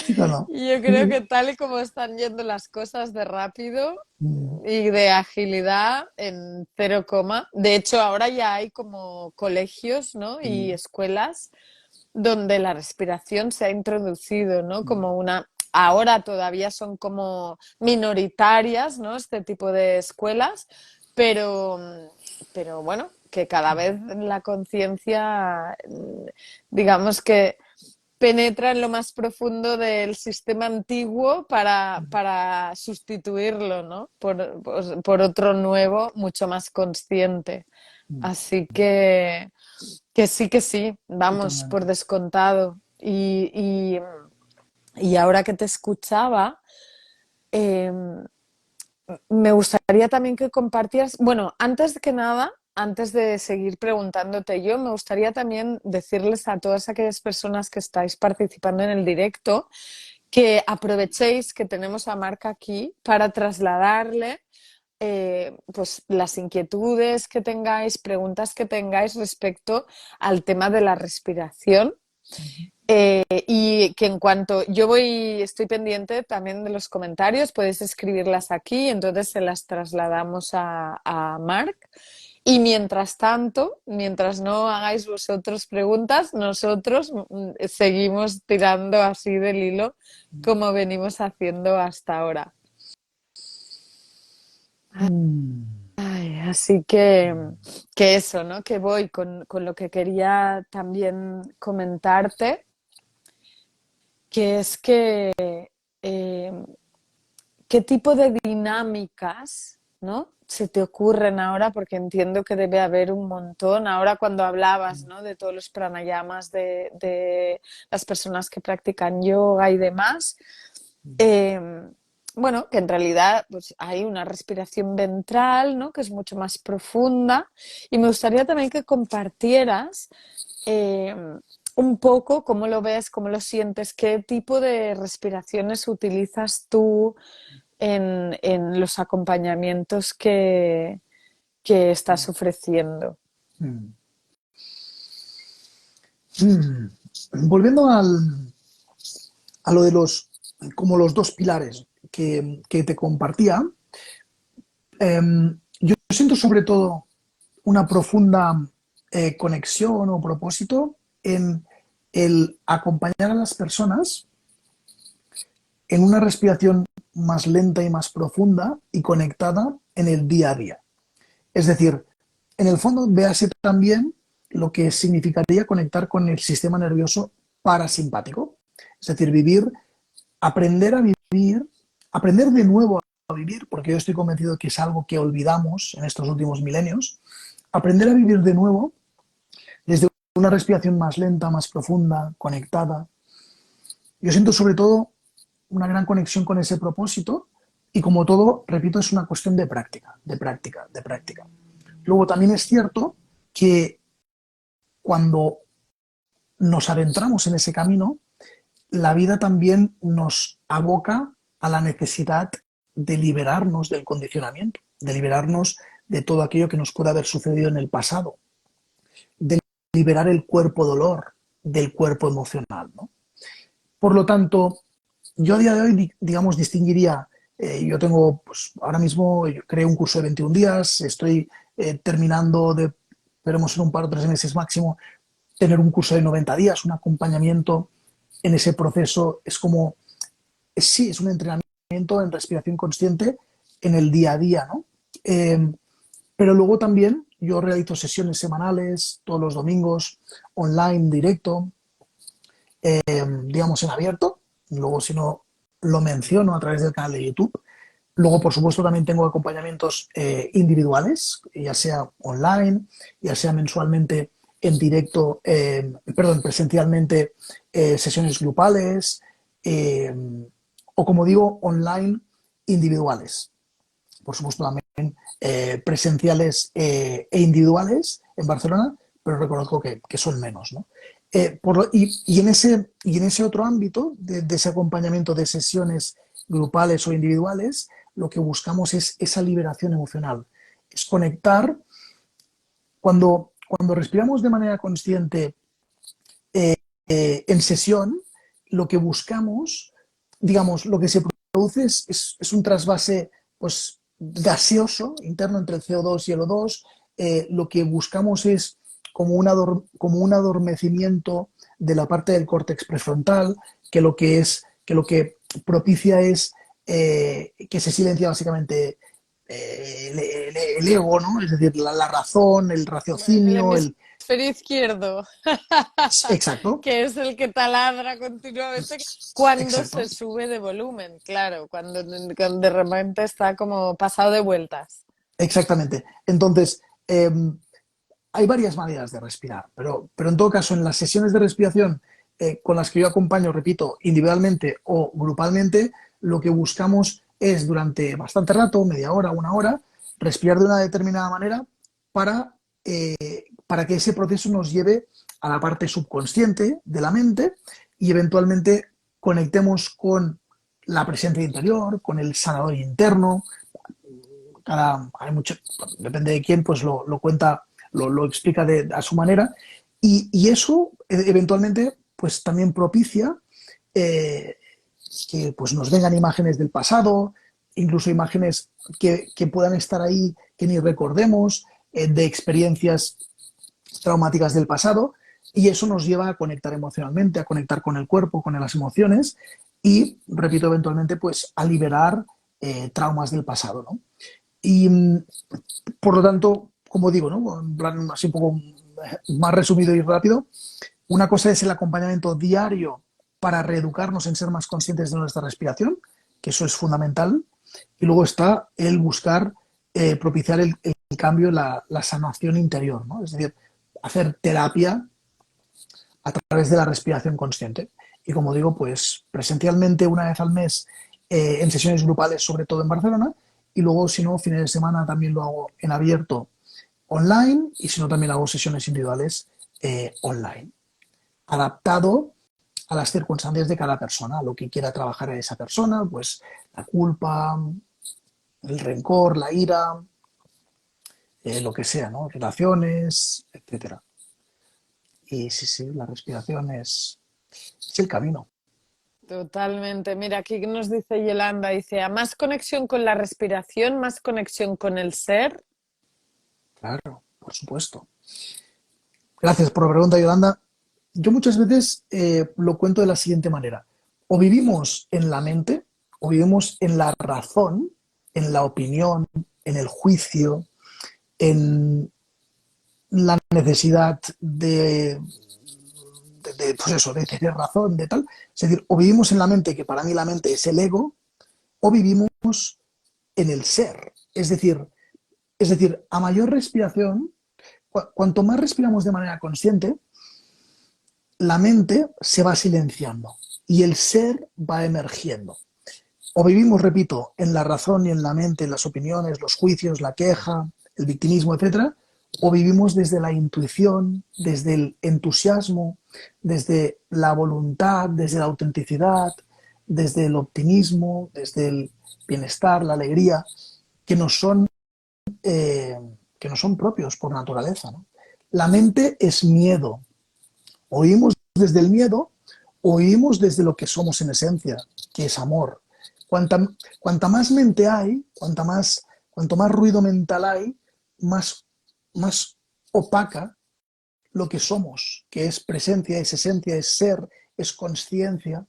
Quizá no. Yo creo que tal y como están yendo las cosas de rápido Mm, y de agilidad en cero coma. De hecho, ahora ya hay como colegios, ¿no? Y mm, escuelas donde la respiración se ha introducido, ¿no? mm, Como una... Ahora todavía son como minoritarias, ¿no? Este tipo de escuelas, pero, pero bueno, que cada vez la conciencia, digamos que penetra en lo más profundo del sistema antiguo para sustituirlo, ¿no? Por otro nuevo, mucho más consciente. mm, Así que sí, vamos, por totalmente. descontado. Y ahora que te escuchaba, eh, me gustaría también que compartieras, bueno, antes que nada, antes de seguir preguntándote yo, me gustaría también decirles a todas aquellas personas que estáis participando en el directo que aprovechéis que tenemos a Marc aquí para trasladarle pues las inquietudes que tengáis, preguntas que tengáis respecto al tema de la respiración. Y que en cuanto yo estoy pendiente también de los comentarios, podéis escribirlas aquí, entonces se las trasladamos a Marc. Y mientras tanto, mientras no hagáis vosotros preguntas, nosotros seguimos tirando así del hilo como venimos haciendo hasta ahora. Mm, Ay, así que eso, ¿no? Que voy con lo que quería también comentarte, que es que eh, qué tipo de dinámicas, ¿no? Se te ocurren ahora, porque entiendo que debe haber un montón. Ahora cuando hablabas, ¿no? De todos los pranayamas de las personas que practican yoga y demás, eh, bueno, que en realidad pues, hay una respiración ventral, ¿no? Que es mucho más profunda. Y me gustaría también que compartieras eh, un poco cómo lo ves, cómo lo sientes, qué tipo de respiraciones utilizas tú en los acompañamientos que estás ofreciendo. mm, mm. Volviendo a lo de como los dos pilares que te compartía, yo siento sobre todo una profunda conexión o propósito en el acompañar a las personas en una respiración más lenta y más profunda y conectada en el día a día. Es decir, en el fondo, véase también lo que significaría conectar con el sistema nervioso parasimpático. Es decir, aprender a vivir, aprender de nuevo a vivir, porque yo estoy convencido que es algo que olvidamos en estos últimos milenios, aprender a vivir de nuevo desde una respiración más lenta, más profunda, conectada. Yo siento sobre todo una gran conexión con ese propósito y como todo, repito, es una cuestión de práctica, de práctica, de práctica. Luego también es cierto que cuando nos adentramos en ese camino, la vida también nos aboca a la necesidad de liberarnos del condicionamiento, de liberarnos de todo aquello que nos puede haber sucedido en el pasado, de liberar el cuerpo dolor, del cuerpo emocional, ¿no? Por lo tanto, yo a día de hoy, digamos, distinguiría, yo tengo, pues ahora mismo yo creé un curso de 21 días, estoy terminando de, esperemos en un par o 3 meses máximo, tener un curso de 90 días, un acompañamiento en ese proceso, es como, sí, es un entrenamiento en respiración consciente en el día a día, ¿no? Eh, pero luego también yo realizo sesiones semanales, todos los domingos, online, directo, digamos en abierto. Luego, si no, lo menciono a través del canal de YouTube. Luego, por supuesto, también tengo acompañamientos individuales, ya sea online, ya sea mensualmente en directo, perdón, presencialmente, sesiones grupales, eh, o como digo, online individuales. Por supuesto, también presenciales e individuales en Barcelona, pero reconozco que son menos, ¿no? Y en ese otro ámbito de ese acompañamiento de sesiones grupales o individuales, lo que buscamos es esa liberación emocional, es conectar. Cuando respiramos de manera consciente en sesión, lo que buscamos, digamos, lo que se produce es un trasvase pues, gaseoso interno entre el CO2 y el O2. Lo que buscamos es como un adormecimiento de la parte del córtex prefrontal, que lo que propicia es que se silencia básicamente el ego, ¿no? Es decir, la razón, el El raciocinio, hemisferio izquierdo, exacto, que es el que taladra continuamente cuando exacto. se sube de volumen, claro, cuando de repente está como pasado de vueltas. Exactamente. Entonces, hay varias maneras de respirar, pero en todo caso, en las sesiones de respiración con las que yo acompaño, repito, individualmente o grupalmente, lo que buscamos es durante bastante rato, media hora, una hora, respirar de una determinada manera para, para que ese proceso nos lleve a la parte subconsciente de la mente y eventualmente conectemos con la presencia interior, con el sanador interno. Hay mucho, depende de quién, pues lo cuenta, lo explica a su manera, y eso eventualmente pues también propicia eh, que pues nos vengan imágenes del pasado, incluso imágenes que puedan estar ahí que ni recordemos, de experiencias traumáticas del pasado, y eso nos lleva a conectar emocionalmente, a conectar con el cuerpo, con las emociones, y, repito, eventualmente pues a liberar traumas del pasado, ¿no? Y por lo tanto, como digo, ¿no? En plan así un poco más resumido y rápido, una cosa es el acompañamiento diario para reeducarnos en ser más conscientes de nuestra respiración, que eso es fundamental, y luego está el buscar propiciar el cambio, la sanación interior, ¿no? Es decir, hacer terapia a través de la respiración consciente. Y como digo, pues presencialmente una vez al mes en sesiones grupales, sobre todo en Barcelona, y luego, si no, fines de semana también lo hago en abierto online, y si no, también hago sesiones individuales online, adaptado a las circunstancias de cada persona, a lo que quiera trabajar en esa persona, pues la culpa, el rencor, la ira, lo que sea, ¿no? Relaciones, etcétera. Y sí, sí, la respiración es el camino. Totalmente. Mira, aquí nos dice Yolanda, dice, a más conexión con la respiración, más conexión con el ser. Claro, por supuesto. Gracias por la pregunta, Yolanda. Yo muchas veces lo cuento de la siguiente manera. O vivimos en la mente, o vivimos en la razón, en la opinión, en el juicio, en la necesidad pues eso, de tener razón, de tal. Es decir, o vivimos en la mente, que para mí la mente es el ego, o vivimos en el ser. Es decir, a mayor respiración, cuanto más respiramos de manera consciente, la mente se va silenciando y el ser va emergiendo. O vivimos, repito, en la razón y en la mente, en las opiniones, los juicios, la queja, el victimismo, etcétera, o vivimos desde la intuición, desde el entusiasmo, desde la voluntad, desde la autenticidad, desde el optimismo, desde el bienestar, la alegría, que nos son, eh, que nos son propios por naturaleza, ¿no? La mente es miedo. Oímos desde el miedo o vivimos desde lo que somos en esencia, que es amor. Cuanta, cuanta más mente hay, cuanto más ruido mental hay, más opaca lo que somos, que es presencia, es esencia, es ser, es conciencia.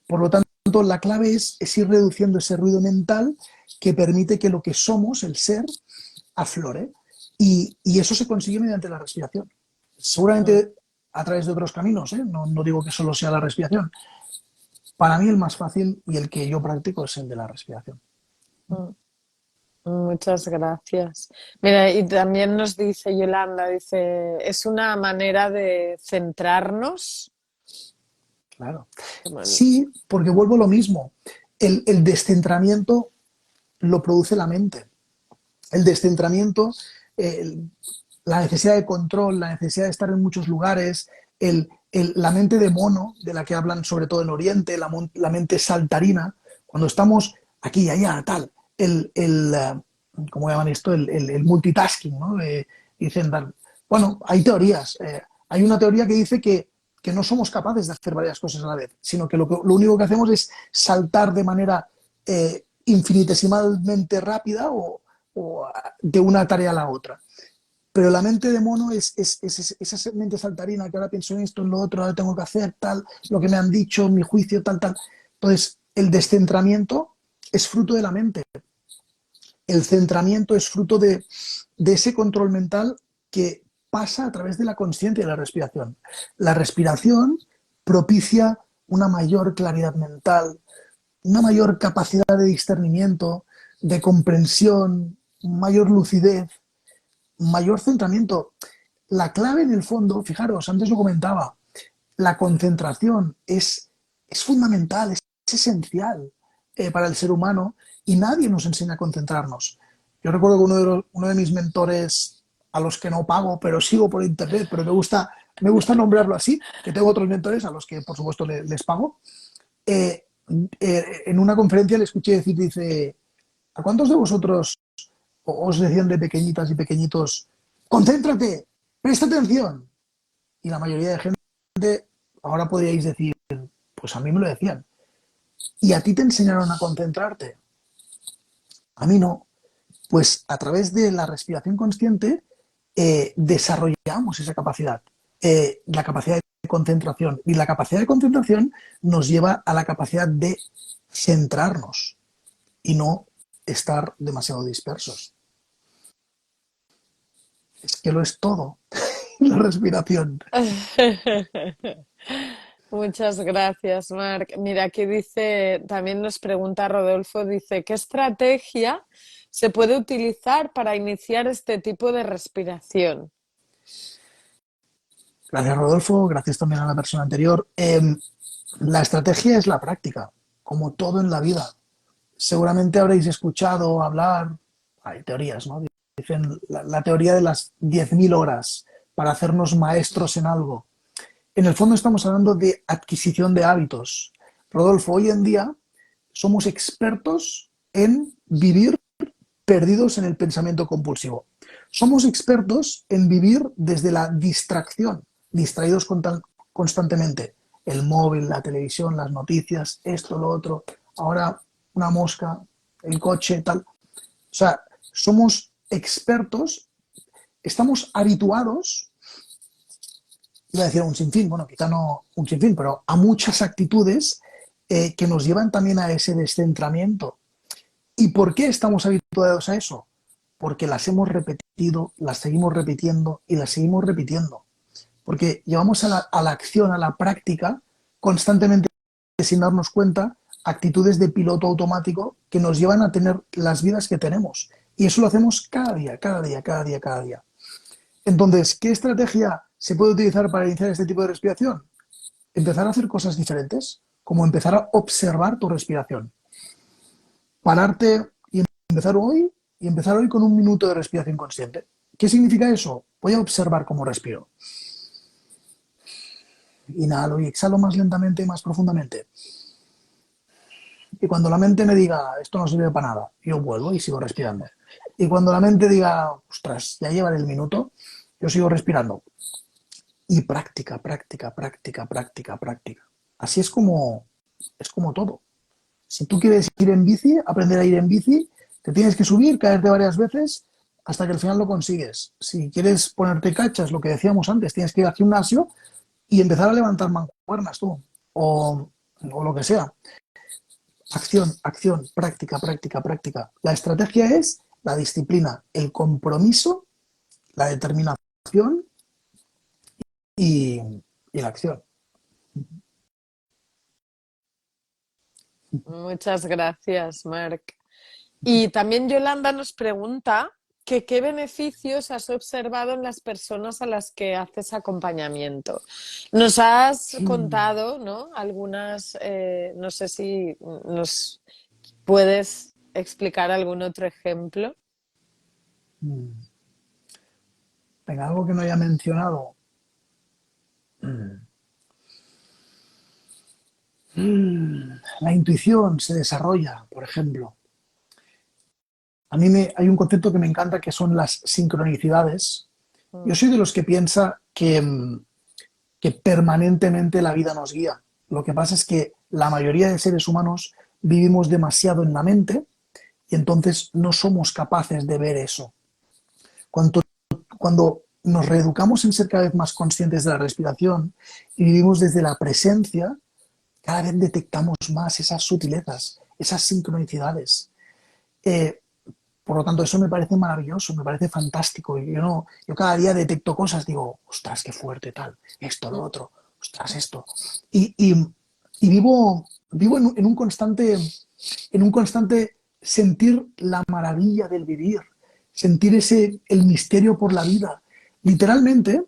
Por lo tanto, la clave es ir reduciendo ese ruido mental que permite que lo que somos, el ser, aflore. Y eso se consigue mediante la respiración. Mm, Seguramente a través de otros caminos, ¿eh? No digo que solo sea la respiración. Para mí el más fácil y el que yo practico es el de la respiración. mm. Muchas gracias. Mira, y también nos dice Yolanda, dice, es una manera de centrarnos. Claro. Bueno, Sí, porque vuelvo a lo mismo. El descentramiento lo produce la mente. El descentramiento, el, la necesidad de control, la necesidad de estar en muchos lugares, la mente de mono, de la que hablan sobre todo en Oriente, la mente saltarina, cuando estamos aquí y allá, tal, ¿cómo llaman esto? El multitasking, ¿no? Dicen, bueno, hay teorías. Hay una teoría que dice que no somos capaces de hacer varias cosas a la vez, sino que lo único que hacemos es saltar de manera infinitesimalmente rápida o de una tarea a la otra. Pero la mente de mono es esa mente saltarina que ahora pienso en esto, en lo otro, ahora tengo que hacer tal, lo que me han dicho, mi juicio, tal, tal. Entonces, el descentramiento es fruto de la mente. El centramiento es fruto de ese control mental que pasa a través de la conciencia de la respiración. La respiración propicia una mayor claridad mental, una mayor capacidad de discernimiento, de comprensión, mayor lucidez, mayor centramiento. La clave en el fondo, fijaros, antes lo comentaba, la concentración es fundamental, es esencial para el ser humano y nadie nos enseña a concentrarnos. Yo recuerdo que uno de mis mentores, a los que no pago, pero sigo por internet, pero me gusta nombrarlo así, que tengo otros mentores a los que por supuesto les pago, eh, en una conferencia le escuché decir, dice, ¿a cuántos de vosotros os decían de pequeñitas y pequeñitos, concéntrate, presta atención? Y la mayoría de gente, ahora podríais decir, pues a mí me lo decían. ¿Y a ti te enseñaron a concentrarte? A mí no. Pues a través de la respiración consciente desarrollamos esa capacidad, la capacidad de concentración. Y la capacidad de concentración nos lleva a la capacidad de centrarnos y no estar demasiado dispersos. Es que lo es todo, la respiración. muchas gracias, Marc. Mira, aquí dice, también nos pregunta Rodolfo, dice, ¿qué estrategia se puede utilizar para iniciar este tipo de respiración? Gracias, Rodolfo. Gracias también a la persona anterior. La estrategia es la práctica, como todo en la vida. Seguramente habréis escuchado hablar, hay teorías, ¿no? Dicen la teoría de las 10.000 horas para hacernos maestros en algo. En el fondo estamos hablando de adquisición de hábitos. Rodolfo, hoy en día somos expertos en vivir perdidos en el pensamiento compulsivo. Somos expertos en vivir desde la distracción, distraídos constantemente. El móvil, la televisión, las noticias, esto, lo otro, ahora una mosca, el coche, tal. O sea, somos expertos, estamos habituados, iba a decir a un sinfín, bueno, quizá no un sinfín, pero a muchas actitudes que nos llevan también a ese descentramiento. ¿Y por qué estamos habituados a eso? Porque las hemos repetido, las seguimos repitiendo y las seguimos repitiendo. Porque llevamos a la acción, a la práctica, constantemente sin darnos cuenta, actitudes de piloto automático que nos llevan a tener las vidas que tenemos. Y eso lo hacemos cada día, cada día, cada día, cada día. Entonces, ¿qué estrategia se puede utilizar para iniciar este tipo de respiración? Empezar a hacer cosas diferentes, como empezar a observar tu respiración. Pararte y empezar hoy con un minuto de respiración consciente. ¿Qué significa eso? Voy a observar cómo respiro. Inhalo y exhalo más lentamente y más profundamente. Y cuando la mente me diga, esto no sirve para nada, yo vuelvo y sigo respirando. Y cuando la mente diga, ostras, ya llevaré el minuto, yo sigo respirando. y práctica, práctica, práctica, práctica, práctica. Así es como todo. Si tú quieres ir en bici, aprender a ir en bici, te tienes que subir, caerte varias veces hasta que al final lo consigues. Si quieres ponerte cachas, lo que decíamos antes, tienes que ir al gimnasio y empezar a levantar mancuernas tú, o lo que sea. Acción, acción, práctica, práctica, práctica. La estrategia es la disciplina, el compromiso, la determinación y, y la acción. Muchas gracias, Marc. Y también Yolanda nos pregunta que qué beneficios has observado en las personas a las que haces acompañamiento. Nos has contado, ¿no? Algunas, no sé si nos puedes explicar algún otro ejemplo. Venga, algo que no haya mencionado. La intuición se desarrolla, por ejemplo. Hay un concepto que me encanta que son las sincronicidades. Yo Mm, soy de los que piensa que permanentemente la vida nos guía. Lo que pasa es que la mayoría de seres humanos vivimos demasiado en la mente y entonces no somos capaces de ver eso. Cuando, cuando nos reeducamos en ser cada vez más conscientes de la respiración y vivimos desde la presencia, cada vez detectamos más esas sutilezas, esas sincronicidades. Eh, por lo tanto, eso me parece maravilloso, me parece fantástico. Yo cada día detecto cosas, digo, ostras, qué fuerte tal, esto, lo otro, ostras, esto. Y, y, y vivo en un constante sentir la maravilla del vivir, sentir el misterio por la vida. Literalmente,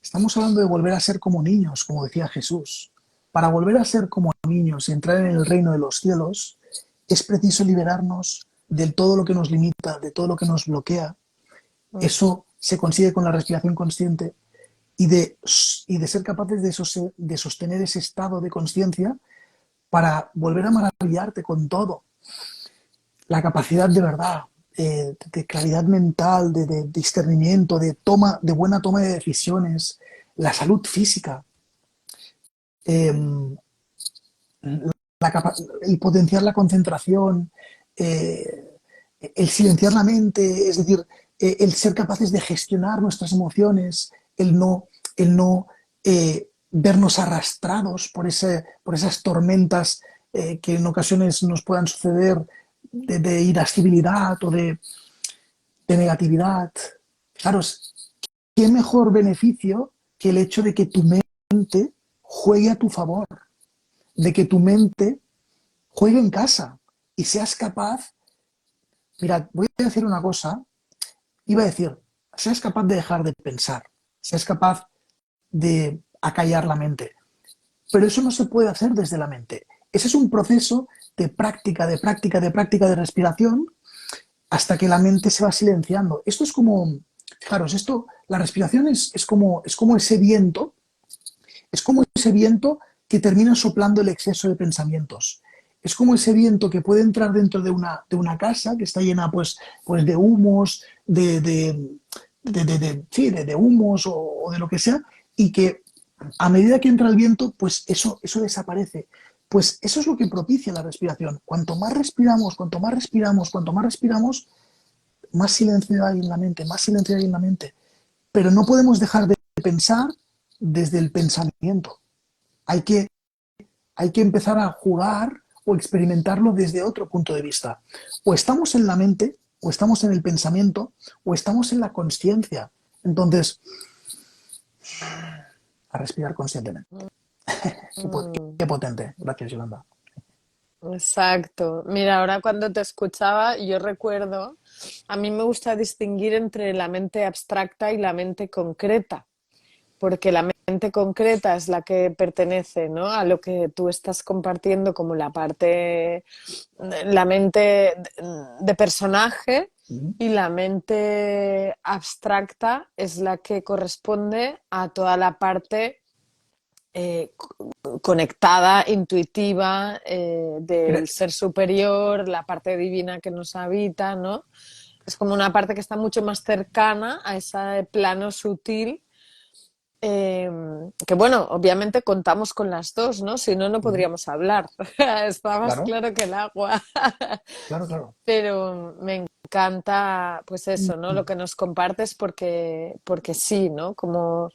estamos hablando de volver a ser como niños, como decía Jesús. Para volver a ser como niños y entrar en el reino de los cielos, es preciso liberarnos de todo lo que nos limita, de todo lo que nos bloquea. mm, Eso se consigue con la respiración consciente y de ser capaces de sostener ese estado de conciencia para volver a maravillarte con todo. La capacidad de verdad, de claridad mental, de discernimiento, de buena toma de decisiones, la salud física, eh, el potenciar la concentración, eh, el silenciar la mente, es decir, el ser capaces de gestionar nuestras emociones, el no vernos arrastrados por esas tormentas que en ocasiones nos puedan suceder de irascibilidad o de negatividad. Claro, ¿qué mejor beneficio que el hecho de que tu mente juegue a tu favor? De que tu mente juegue en casa y seas capaz, mira, voy a decir una cosa, iba a decir, seas capaz de dejar de pensar, seas capaz de acallar la mente, pero eso no se puede hacer desde la mente. Ese es un proceso de práctica, de práctica, de práctica de respiración hasta que la mente se va silenciando. Esto es como, fijaros, la respiración es como ese viento que termina soplando el exceso de pensamientos. Es como ese viento que puede entrar dentro de una casa que está llena pues de humos, sí, de humos o de lo que sea, y que a medida que entra el viento, pues eso desaparece. Pues eso es lo que propicia la respiración. Cuanto más respiramos, cuanto más respiramos, cuanto más respiramos, más silencio hay en la mente, más silencio hay en la mente. Pero no podemos dejar de pensar desde el pensamiento. Hay que, hay que empezar a jugar o experimentarlo desde otro punto de vista. O estamos en la mente, o estamos en el pensamiento, o estamos en la conciencia. Entonces, a respirar conscientemente. Qué, mm. qué potente. Gracias, Yolanda. Exacto. Mira, ahora cuando te escuchaba, yo recuerdo, a mí me gusta distinguir entre la mente abstracta y la mente concreta, porque la mente concreta es la que pertenece, ¿no? A lo que tú estás compartiendo como la parte, la mente de personaje, y la mente abstracta es la que corresponde a toda la parte conectada, intuitiva, del ser superior, la parte divina que nos habita, ¿no? Es como una parte que está mucho más cercana a ese plano sutil eh, que bueno, obviamente contamos con las dos, ¿no? Si no, no Ujú. podríamos hablar. Está más Claro, claro que el agua. claro, claro. Pero me encanta, pues eso, ¿no? Lo Mm, que nos compartes porque sí, ¿no? Como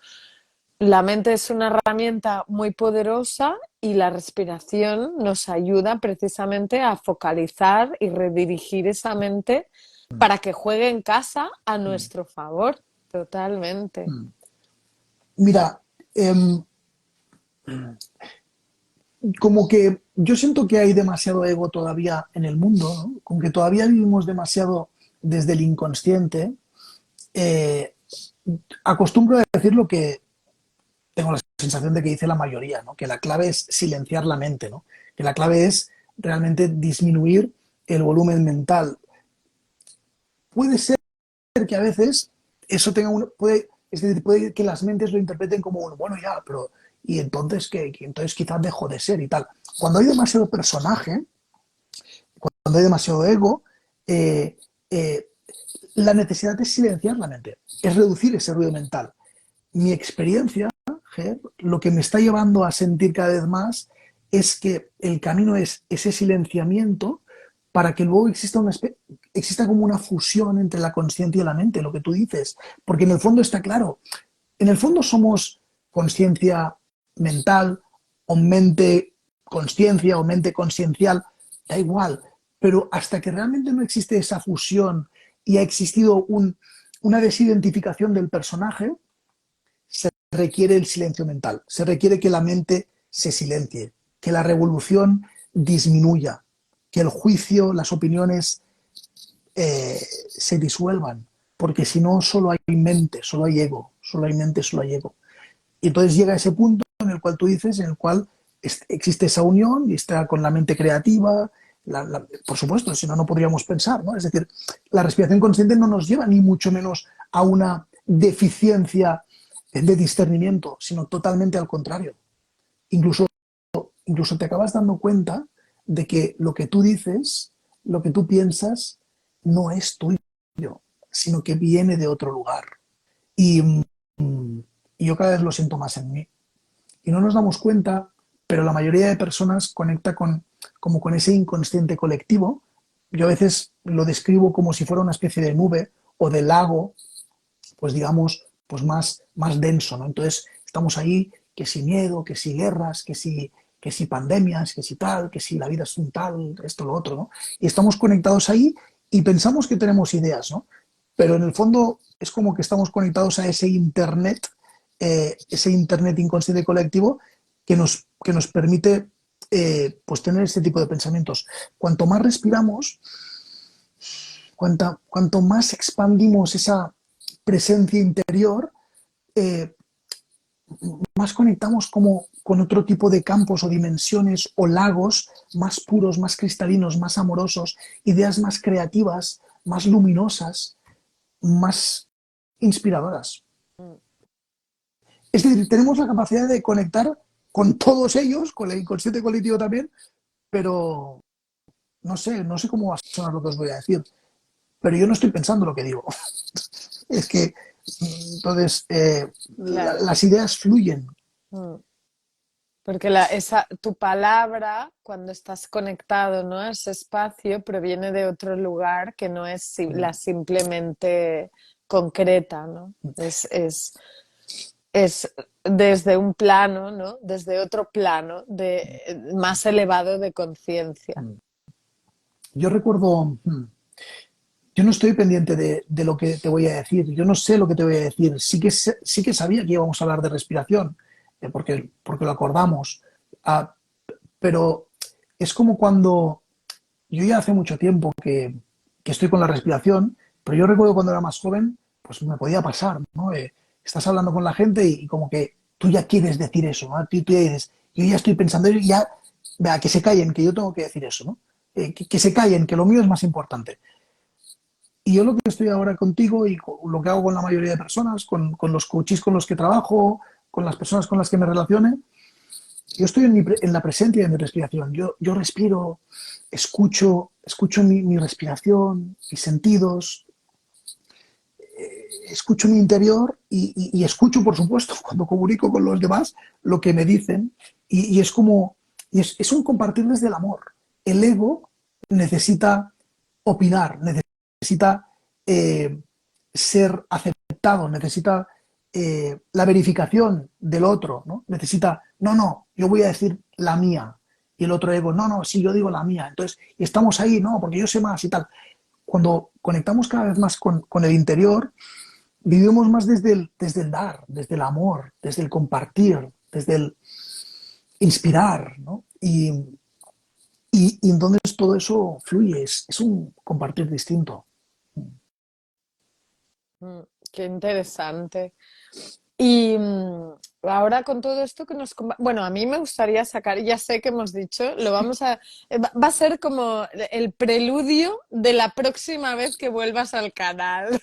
la mente es una herramienta muy poderosa y la respiración nos ayuda precisamente a focalizar y redirigir esa mente mm, para que juegue en casa a mm, nuestro favor. Totalmente. mm. Mira, em, como que yo siento que hay demasiado ego todavía en el mundo, ¿no? Como que todavía vivimos demasiado desde el inconsciente. Eh, Acostumbro a decir lo que tengo la sensación de que dice la mayoría, ¿no? Que la clave es silenciar la mente, ¿no? Que la clave es realmente disminuir el volumen mental. Puede ser que a veces eso tenga un, puede, es decir, puede que las mentes lo interpreten como un, bueno, ya, pero y entonces que entonces quizás dejó de ser y tal. Cuando hay demasiado personaje, cuando hay demasiado ego, eh, eh, la necesidad es silenciar la mente, es reducir ese ruido mental. Mi experiencia, Ger, lo que me está llevando a sentir cada vez más es que el camino es ese silenciamiento para que luego exista como una fusión entre la conciencia y la mente, lo que tú dices. Porque en el fondo está claro, en el fondo somos conciencia mental o mente conciencia o mente consciencial, da igual, pero hasta que realmente no existe esa fusión y ha existido una desidentificación del personaje, se requiere el silencio mental, se requiere que la mente se silencie, que la revolución disminuya, que el juicio, las opiniones se disuelvan, porque si no solo hay mente, solo hay ego, solo hay mente, solo hay ego. Y entonces llega ese punto en el cual tú dices, en el cual existe esa unión y está con la mente creativa, por supuesto, si no, no podríamos pensar, ¿no? Es decir, la respiración consciente no nos lleva ni mucho menos a una deficiencia de discernimiento, sino totalmente al contrario. Incluso, incluso te acabas dando cuenta de que lo que tú dices, lo que tú piensas, no es tuyo, sino que viene de otro lugar. Y, y yo cada vez lo siento más en mí. Y no nos damos cuenta, pero la mayoría de personas conecta como con ese inconsciente colectivo. Yo a veces lo describo como si fuera una especie de nube o de lago, pues digamos, pues más denso, ¿no? Entonces estamos ahí, que si miedo, que si guerras, que si pandemias, que si tal, que si la vida es un tal, esto, lo otro, ¿no? Y estamos conectados ahí y pensamos que tenemos ideas, ¿no? Pero en el fondo es como que estamos conectados a ese internet inconsciente colectivo que nos permite pues tener este tipo de pensamientos. Cuanto más respiramos, cuanto más expandimos esa presencia interior, eh, más conectamos como con otro tipo de campos o dimensiones o lagos más puros, más cristalinos, más amorosos, ideas más creativas, más luminosas, más inspiradoras. Mm. Es decir, tenemos la capacidad de conectar con todos ellos, con el inconsciente colectivo también, pero no sé cómo va a sonar lo que os voy a decir, pero yo no estoy pensando lo que digo. Es que entonces Claro. las ideas fluyen. Mm. Porque tu palabra, cuando estás conectado, ¿no? A ese espacio, proviene de otro lugar que no es la simplemente concreta, ¿no? Es desde un plano, ¿no? Desde otro plano más elevado de conciencia. Yo recuerdo, yo no estoy pendiente de lo que te voy a decir, yo no sé lo que te voy a decir, sí que sabía que íbamos a hablar de respiración, porque lo acordamos. Ah, pero es como cuando yo ya hace mucho tiempo que estoy con la respiración, pero yo recuerdo cuando era más joven, pues me podía pasar, ¿no? Estás hablando con la gente y como que tú ya quieres decir eso, ¿no? Tú ya dices, yo ya estoy pensando, ya, vea, que se callen, que yo tengo que decir eso, ¿no? Que se callen, que lo mío es más importante. Y yo lo que estoy ahora contigo y lo que hago con la mayoría de personas, con los coaches con los que trabajo, con las personas con las que me relacione, yo estoy en la presencia de mi respiración. Yo respiro, escucho mi respiración, mis sentidos. escucho mi interior y escucho, por supuesto, cuando comunico con los demás, lo que me dicen. Y es como, es un compartir desde el amor. El ego necesita opinar, necesita eh, ser aceptado, necesita la verificación del otro, ¿no? Necesita, no, no, yo voy a decir la mía. Y el otro ego, no, no, sí, yo digo la mía. Entonces, y estamos ahí, no, porque yo sé más y tal. Cuando conectamos cada vez más con el interior, vivimos más desde el dar, desde el amor, desde el compartir, desde el inspirar, ¿no? Y entonces todo eso fluye, es un compartir distinto. Mm, qué interesante. Y ahora con todo esto que bueno, a mí me gustaría sacar, ya sé que hemos dicho, lo vamos a, va a ser como el preludio de la próxima vez que vuelvas al canal.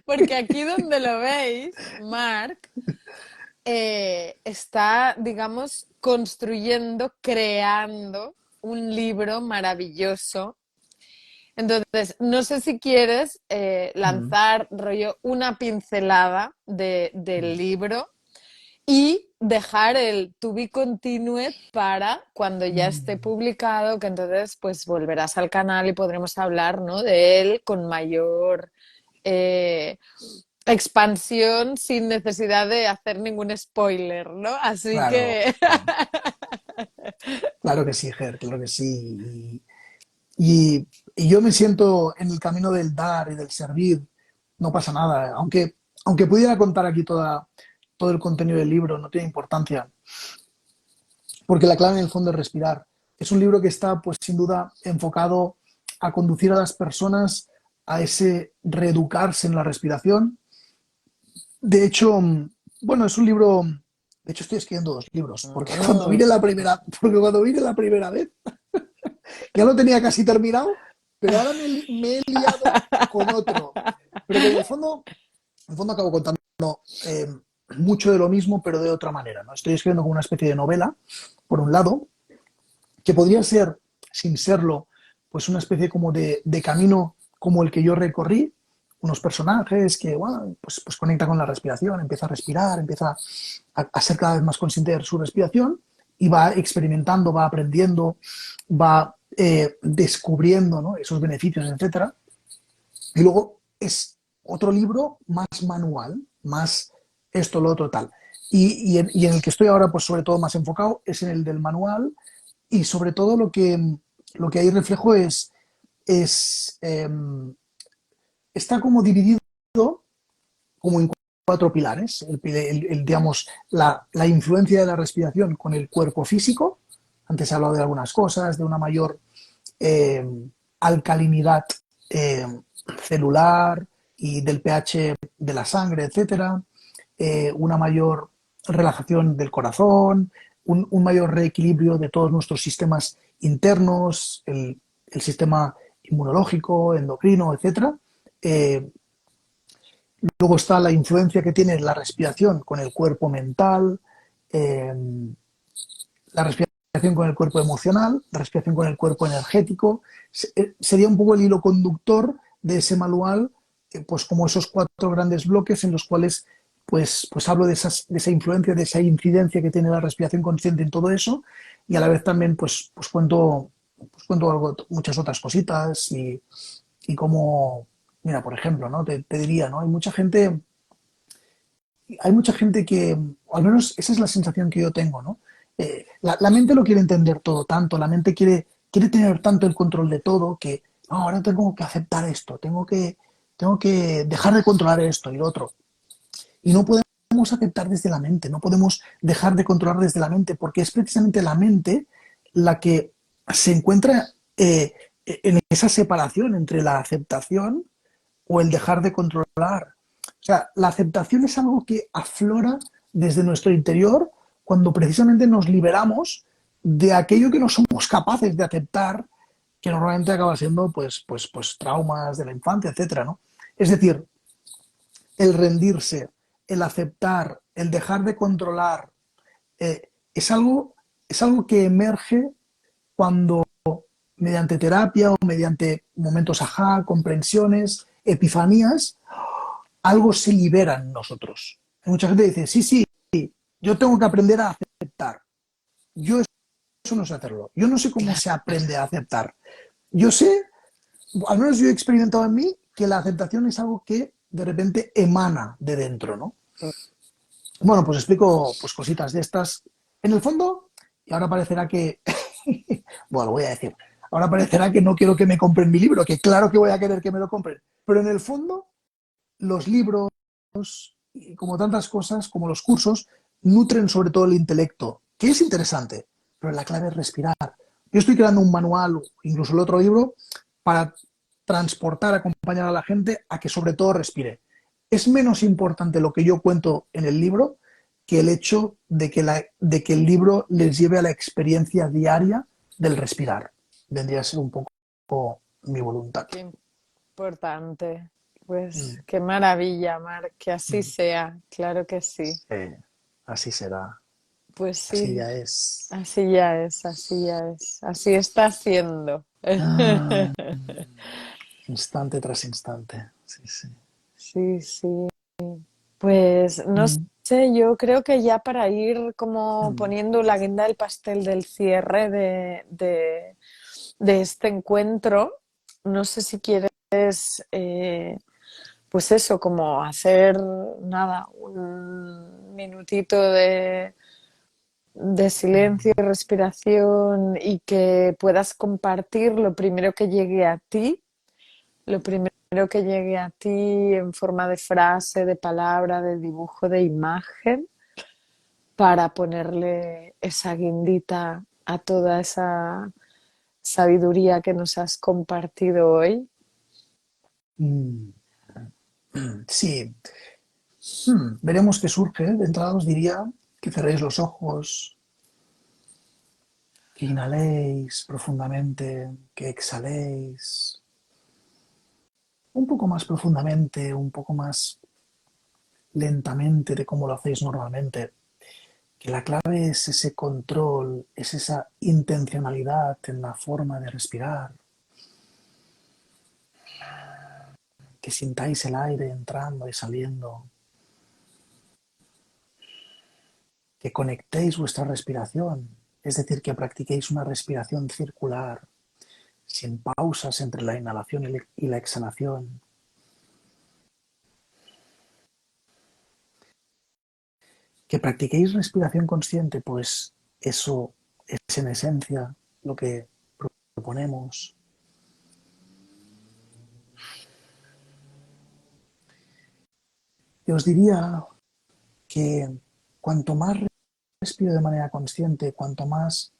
Porque aquí donde lo veis, Marc está, digamos, construyendo, creando un libro maravilloso. Entonces, no sé si quieres Mm, lanzar rollo una pincelada del mm. libro y dejar el to be continued para cuando ya esté Mm. publicado, que entonces pues volverás al canal y podremos hablar, ¿no?, de él con mayor eh, expansión sin necesidad de hacer ningún spoiler, ¿no? Así Claro, que claro. Claro que sí, Ger, claro que sí. Y yo me siento en el camino del dar y del servir, no pasa nada. Aunque pudiera contar aquí todo el contenido del libro, no tiene importancia, porque la clave en el fondo es respirar. Es un libro que está, pues sin duda, enfocado a conducir a las personas a ese reeducarse en la respiración. De hecho, bueno, es un libro, de hecho estoy escribiendo dos libros, porque mm, porque cuando vine la primera vez, ya lo tenía casi terminado, pero ahora me he liado con otro. Pero que en el fondo acabo contando eh, mucho de lo mismo, pero de otra manera, ¿no? Estoy escribiendo como una especie de novela, por un lado, que podría ser, sin serlo, pues una especie como de camino como el que yo recorrí, unos personajes que, bueno, pues conecta con la respiración, empieza a respirar, empieza a ser cada vez más consciente de su respiración y va experimentando, va aprendiendo, va descubriendo, ¿no?, esos beneficios, etcétera. Y luego es otro libro más manual, más esto, lo otro, tal. Y en el que estoy ahora, pues sobre todo más enfocado, es en el del manual y sobre todo lo que ahí reflejo es está como dividido como en cuatro pilares. Digamos, la influencia de la respiración con el cuerpo físico. Antes he hablado de algunas cosas, de una mayor eh, alcalinidad eh, celular y del pH de la sangre, etcétera, una mayor relajación del corazón, un mayor reequilibrio de todos nuestros sistemas internos, el sistema inmunológico, endocrino, etcétera. Eh, Luego está la influencia que tiene la respiración con el cuerpo mental, eh, la respiración con el cuerpo emocional, la respiración con el cuerpo energético. Sería un poco el hilo conductor de ese manual, pues como esos cuatro grandes bloques en los cuales pues hablo de esa influencia, de esa incidencia que tiene la respiración consciente en todo eso y a la vez también pues cuento algo, muchas otras cositas y cómo, mira, por ejemplo, ¿no? Te diría, ¿no? Hay mucha gente que, o al menos esa es la sensación que yo tengo, ¿no? La mente lo quiere entender todo tanto, la mente quiere tener tanto el control de todo que no, ahora tengo que aceptar esto, tengo que dejar de controlar esto y lo otro. Y no podemos aceptar desde la mente, no podemos dejar de controlar desde la mente, porque es precisamente la mente la que se encuentra en esa separación entre la aceptación o el dejar de controlar. O sea, la aceptación es algo que aflora desde nuestro interior cuando precisamente nos liberamos de aquello que no somos capaces de aceptar, que normalmente acaba siendo pues traumas de la infancia, etcétera, ¿no? Es decir, el rendirse, el aceptar, el dejar de controlar, eh, es algo que emerge cuando mediante terapia o mediante momentos ajá, comprensiones, epifanías, algo se libera en nosotros. Mucha gente dice, sí, sí, yo tengo que aprender a aceptar. Yo eso no sé hacerlo. Yo no sé cómo se aprende a aceptar. Yo sé, al menos yo he experimentado en mí, que la aceptación es algo que de repente emana de dentro, ¿no? Bueno, pues explico pues, cositas de estas. En el fondo, y ahora parecerá que, bueno, lo voy a decir, ahora parecerá que no quiero que me compren mi libro, que claro que voy a querer que me lo compren, pero en el fondo, los libros, como tantas cosas, como los cursos, nutren sobre todo el intelecto, que es interesante, pero la clave es respirar. Yo estoy creando un manual, incluso el otro libro, para transportar, acompañar a la gente a que sobre todo respire. Es menos importante lo que yo cuento en el libro que el hecho de que el libro les lleve a la experiencia diaria del respirar. Vendría a ser un poco mi voluntad. Qué importante. Pues Mm, qué maravilla, Marc, que así mm. sea, claro que sí. Así será, Pues así sí, ya es. así ya es, así ya es, así está siendo. Ah, instante tras instante. Sí, sí. Sí, sí. Pues no Mm, sé, yo creo que ya para ir como mm, poniendo la guinda del pastel del cierre de este encuentro, no sé si quieres, pues eso, como hacer nada, un minutito de silencio y mm, respiración y que puedas compartir lo primero que llegue a ti, lo primero que llegue a ti en forma de frase, de palabra, de dibujo, de imagen, para ponerle esa guindita a toda esa sabiduría que nos has compartido hoy. mm. Sí. Veremos qué surge. De entrada os diría que cerréis los ojos, que inhaléis profundamente, que exhaléis un poco más profundamente, un poco más lentamente de cómo lo hacéis normalmente. Que la clave es ese control, es esa intencionalidad en la forma de respirar, que sintáis el aire entrando y saliendo, que conectéis vuestra respiración, es decir, que practiquéis una respiración circular, sin pausas entre la inhalación y la exhalación, que practiquéis respiración consciente, pues eso es en esencia lo que proponemos. Y os diría que cuanto más respiro de manera consciente, cuanto más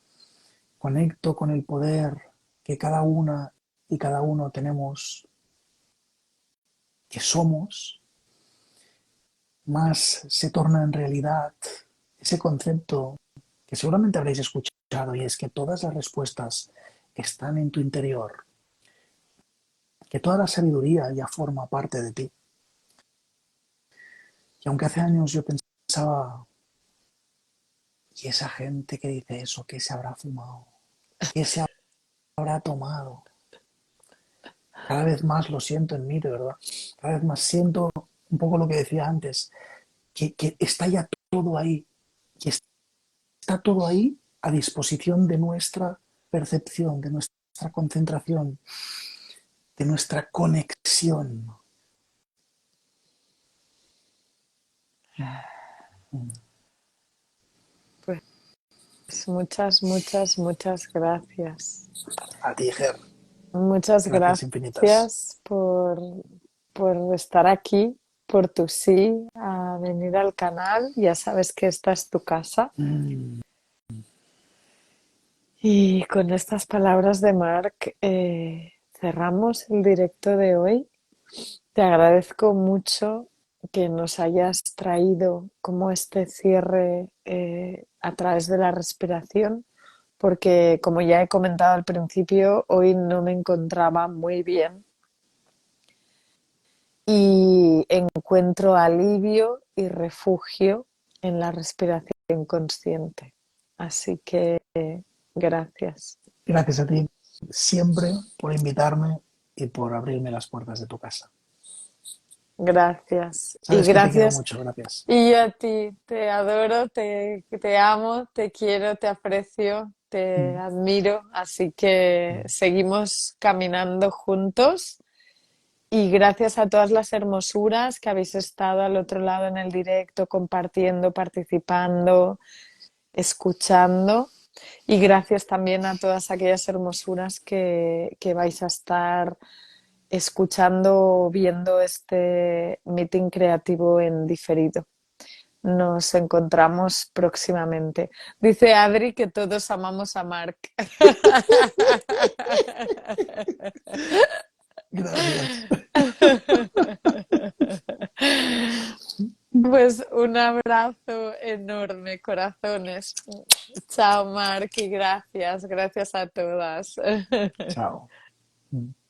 conecto con el poder que cada una y cada uno tenemos, que somos, más se torna en realidad ese concepto que seguramente habréis escuchado y es que todas las respuestas están en tu interior, que toda la sabiduría ya forma parte de ti. Y aunque hace años yo pensaba, ¿y esa gente que dice eso, qué se habrá fumado? ¿Qué se habrá tomado? Cada vez más lo siento en mí, de verdad. Cada vez más siento un poco lo que decía antes, que está ya todo ahí, que está todo ahí a disposición de nuestra percepción, de nuestra concentración, de nuestra conexión. Pues muchas, muchas, muchas gracias. A ti, Ger. Muchas Gracias infinitas. gracias por estar aquí, por tu sí a venir al canal. Ya sabes que esta es tu casa. Mm, Y con estas palabras de Marc cerramos el directo de hoy. Te agradezco mucho que nos hayas traído como este cierre a través de la respiración, porque como ya he comentado al principio, hoy no me encontraba muy bien y encuentro alivio y refugio en la respiración consciente. Así que gracias. Gracias a ti siempre por invitarme y por abrirme las puertas de tu casa. Gracias. Y Sabes que te quiero gracias. mucho, gracias. Y yo a ti, te adoro, te amo, te quiero, te aprecio, te Mm, admiro. Así que mm. seguimos caminando juntos. Y gracias a todas las hermosuras que habéis estado al otro lado en el directo, compartiendo, participando, escuchando. Y gracias también a todas aquellas hermosuras que vais a estar escuchando o viendo este meeting creativo en diferido. Nos encontramos próximamente. Dice Adri que todos amamos a Marc. Gracias. Pues un abrazo enorme, corazones. Chao, Marc, y gracias, gracias a todas. Chao. Mm.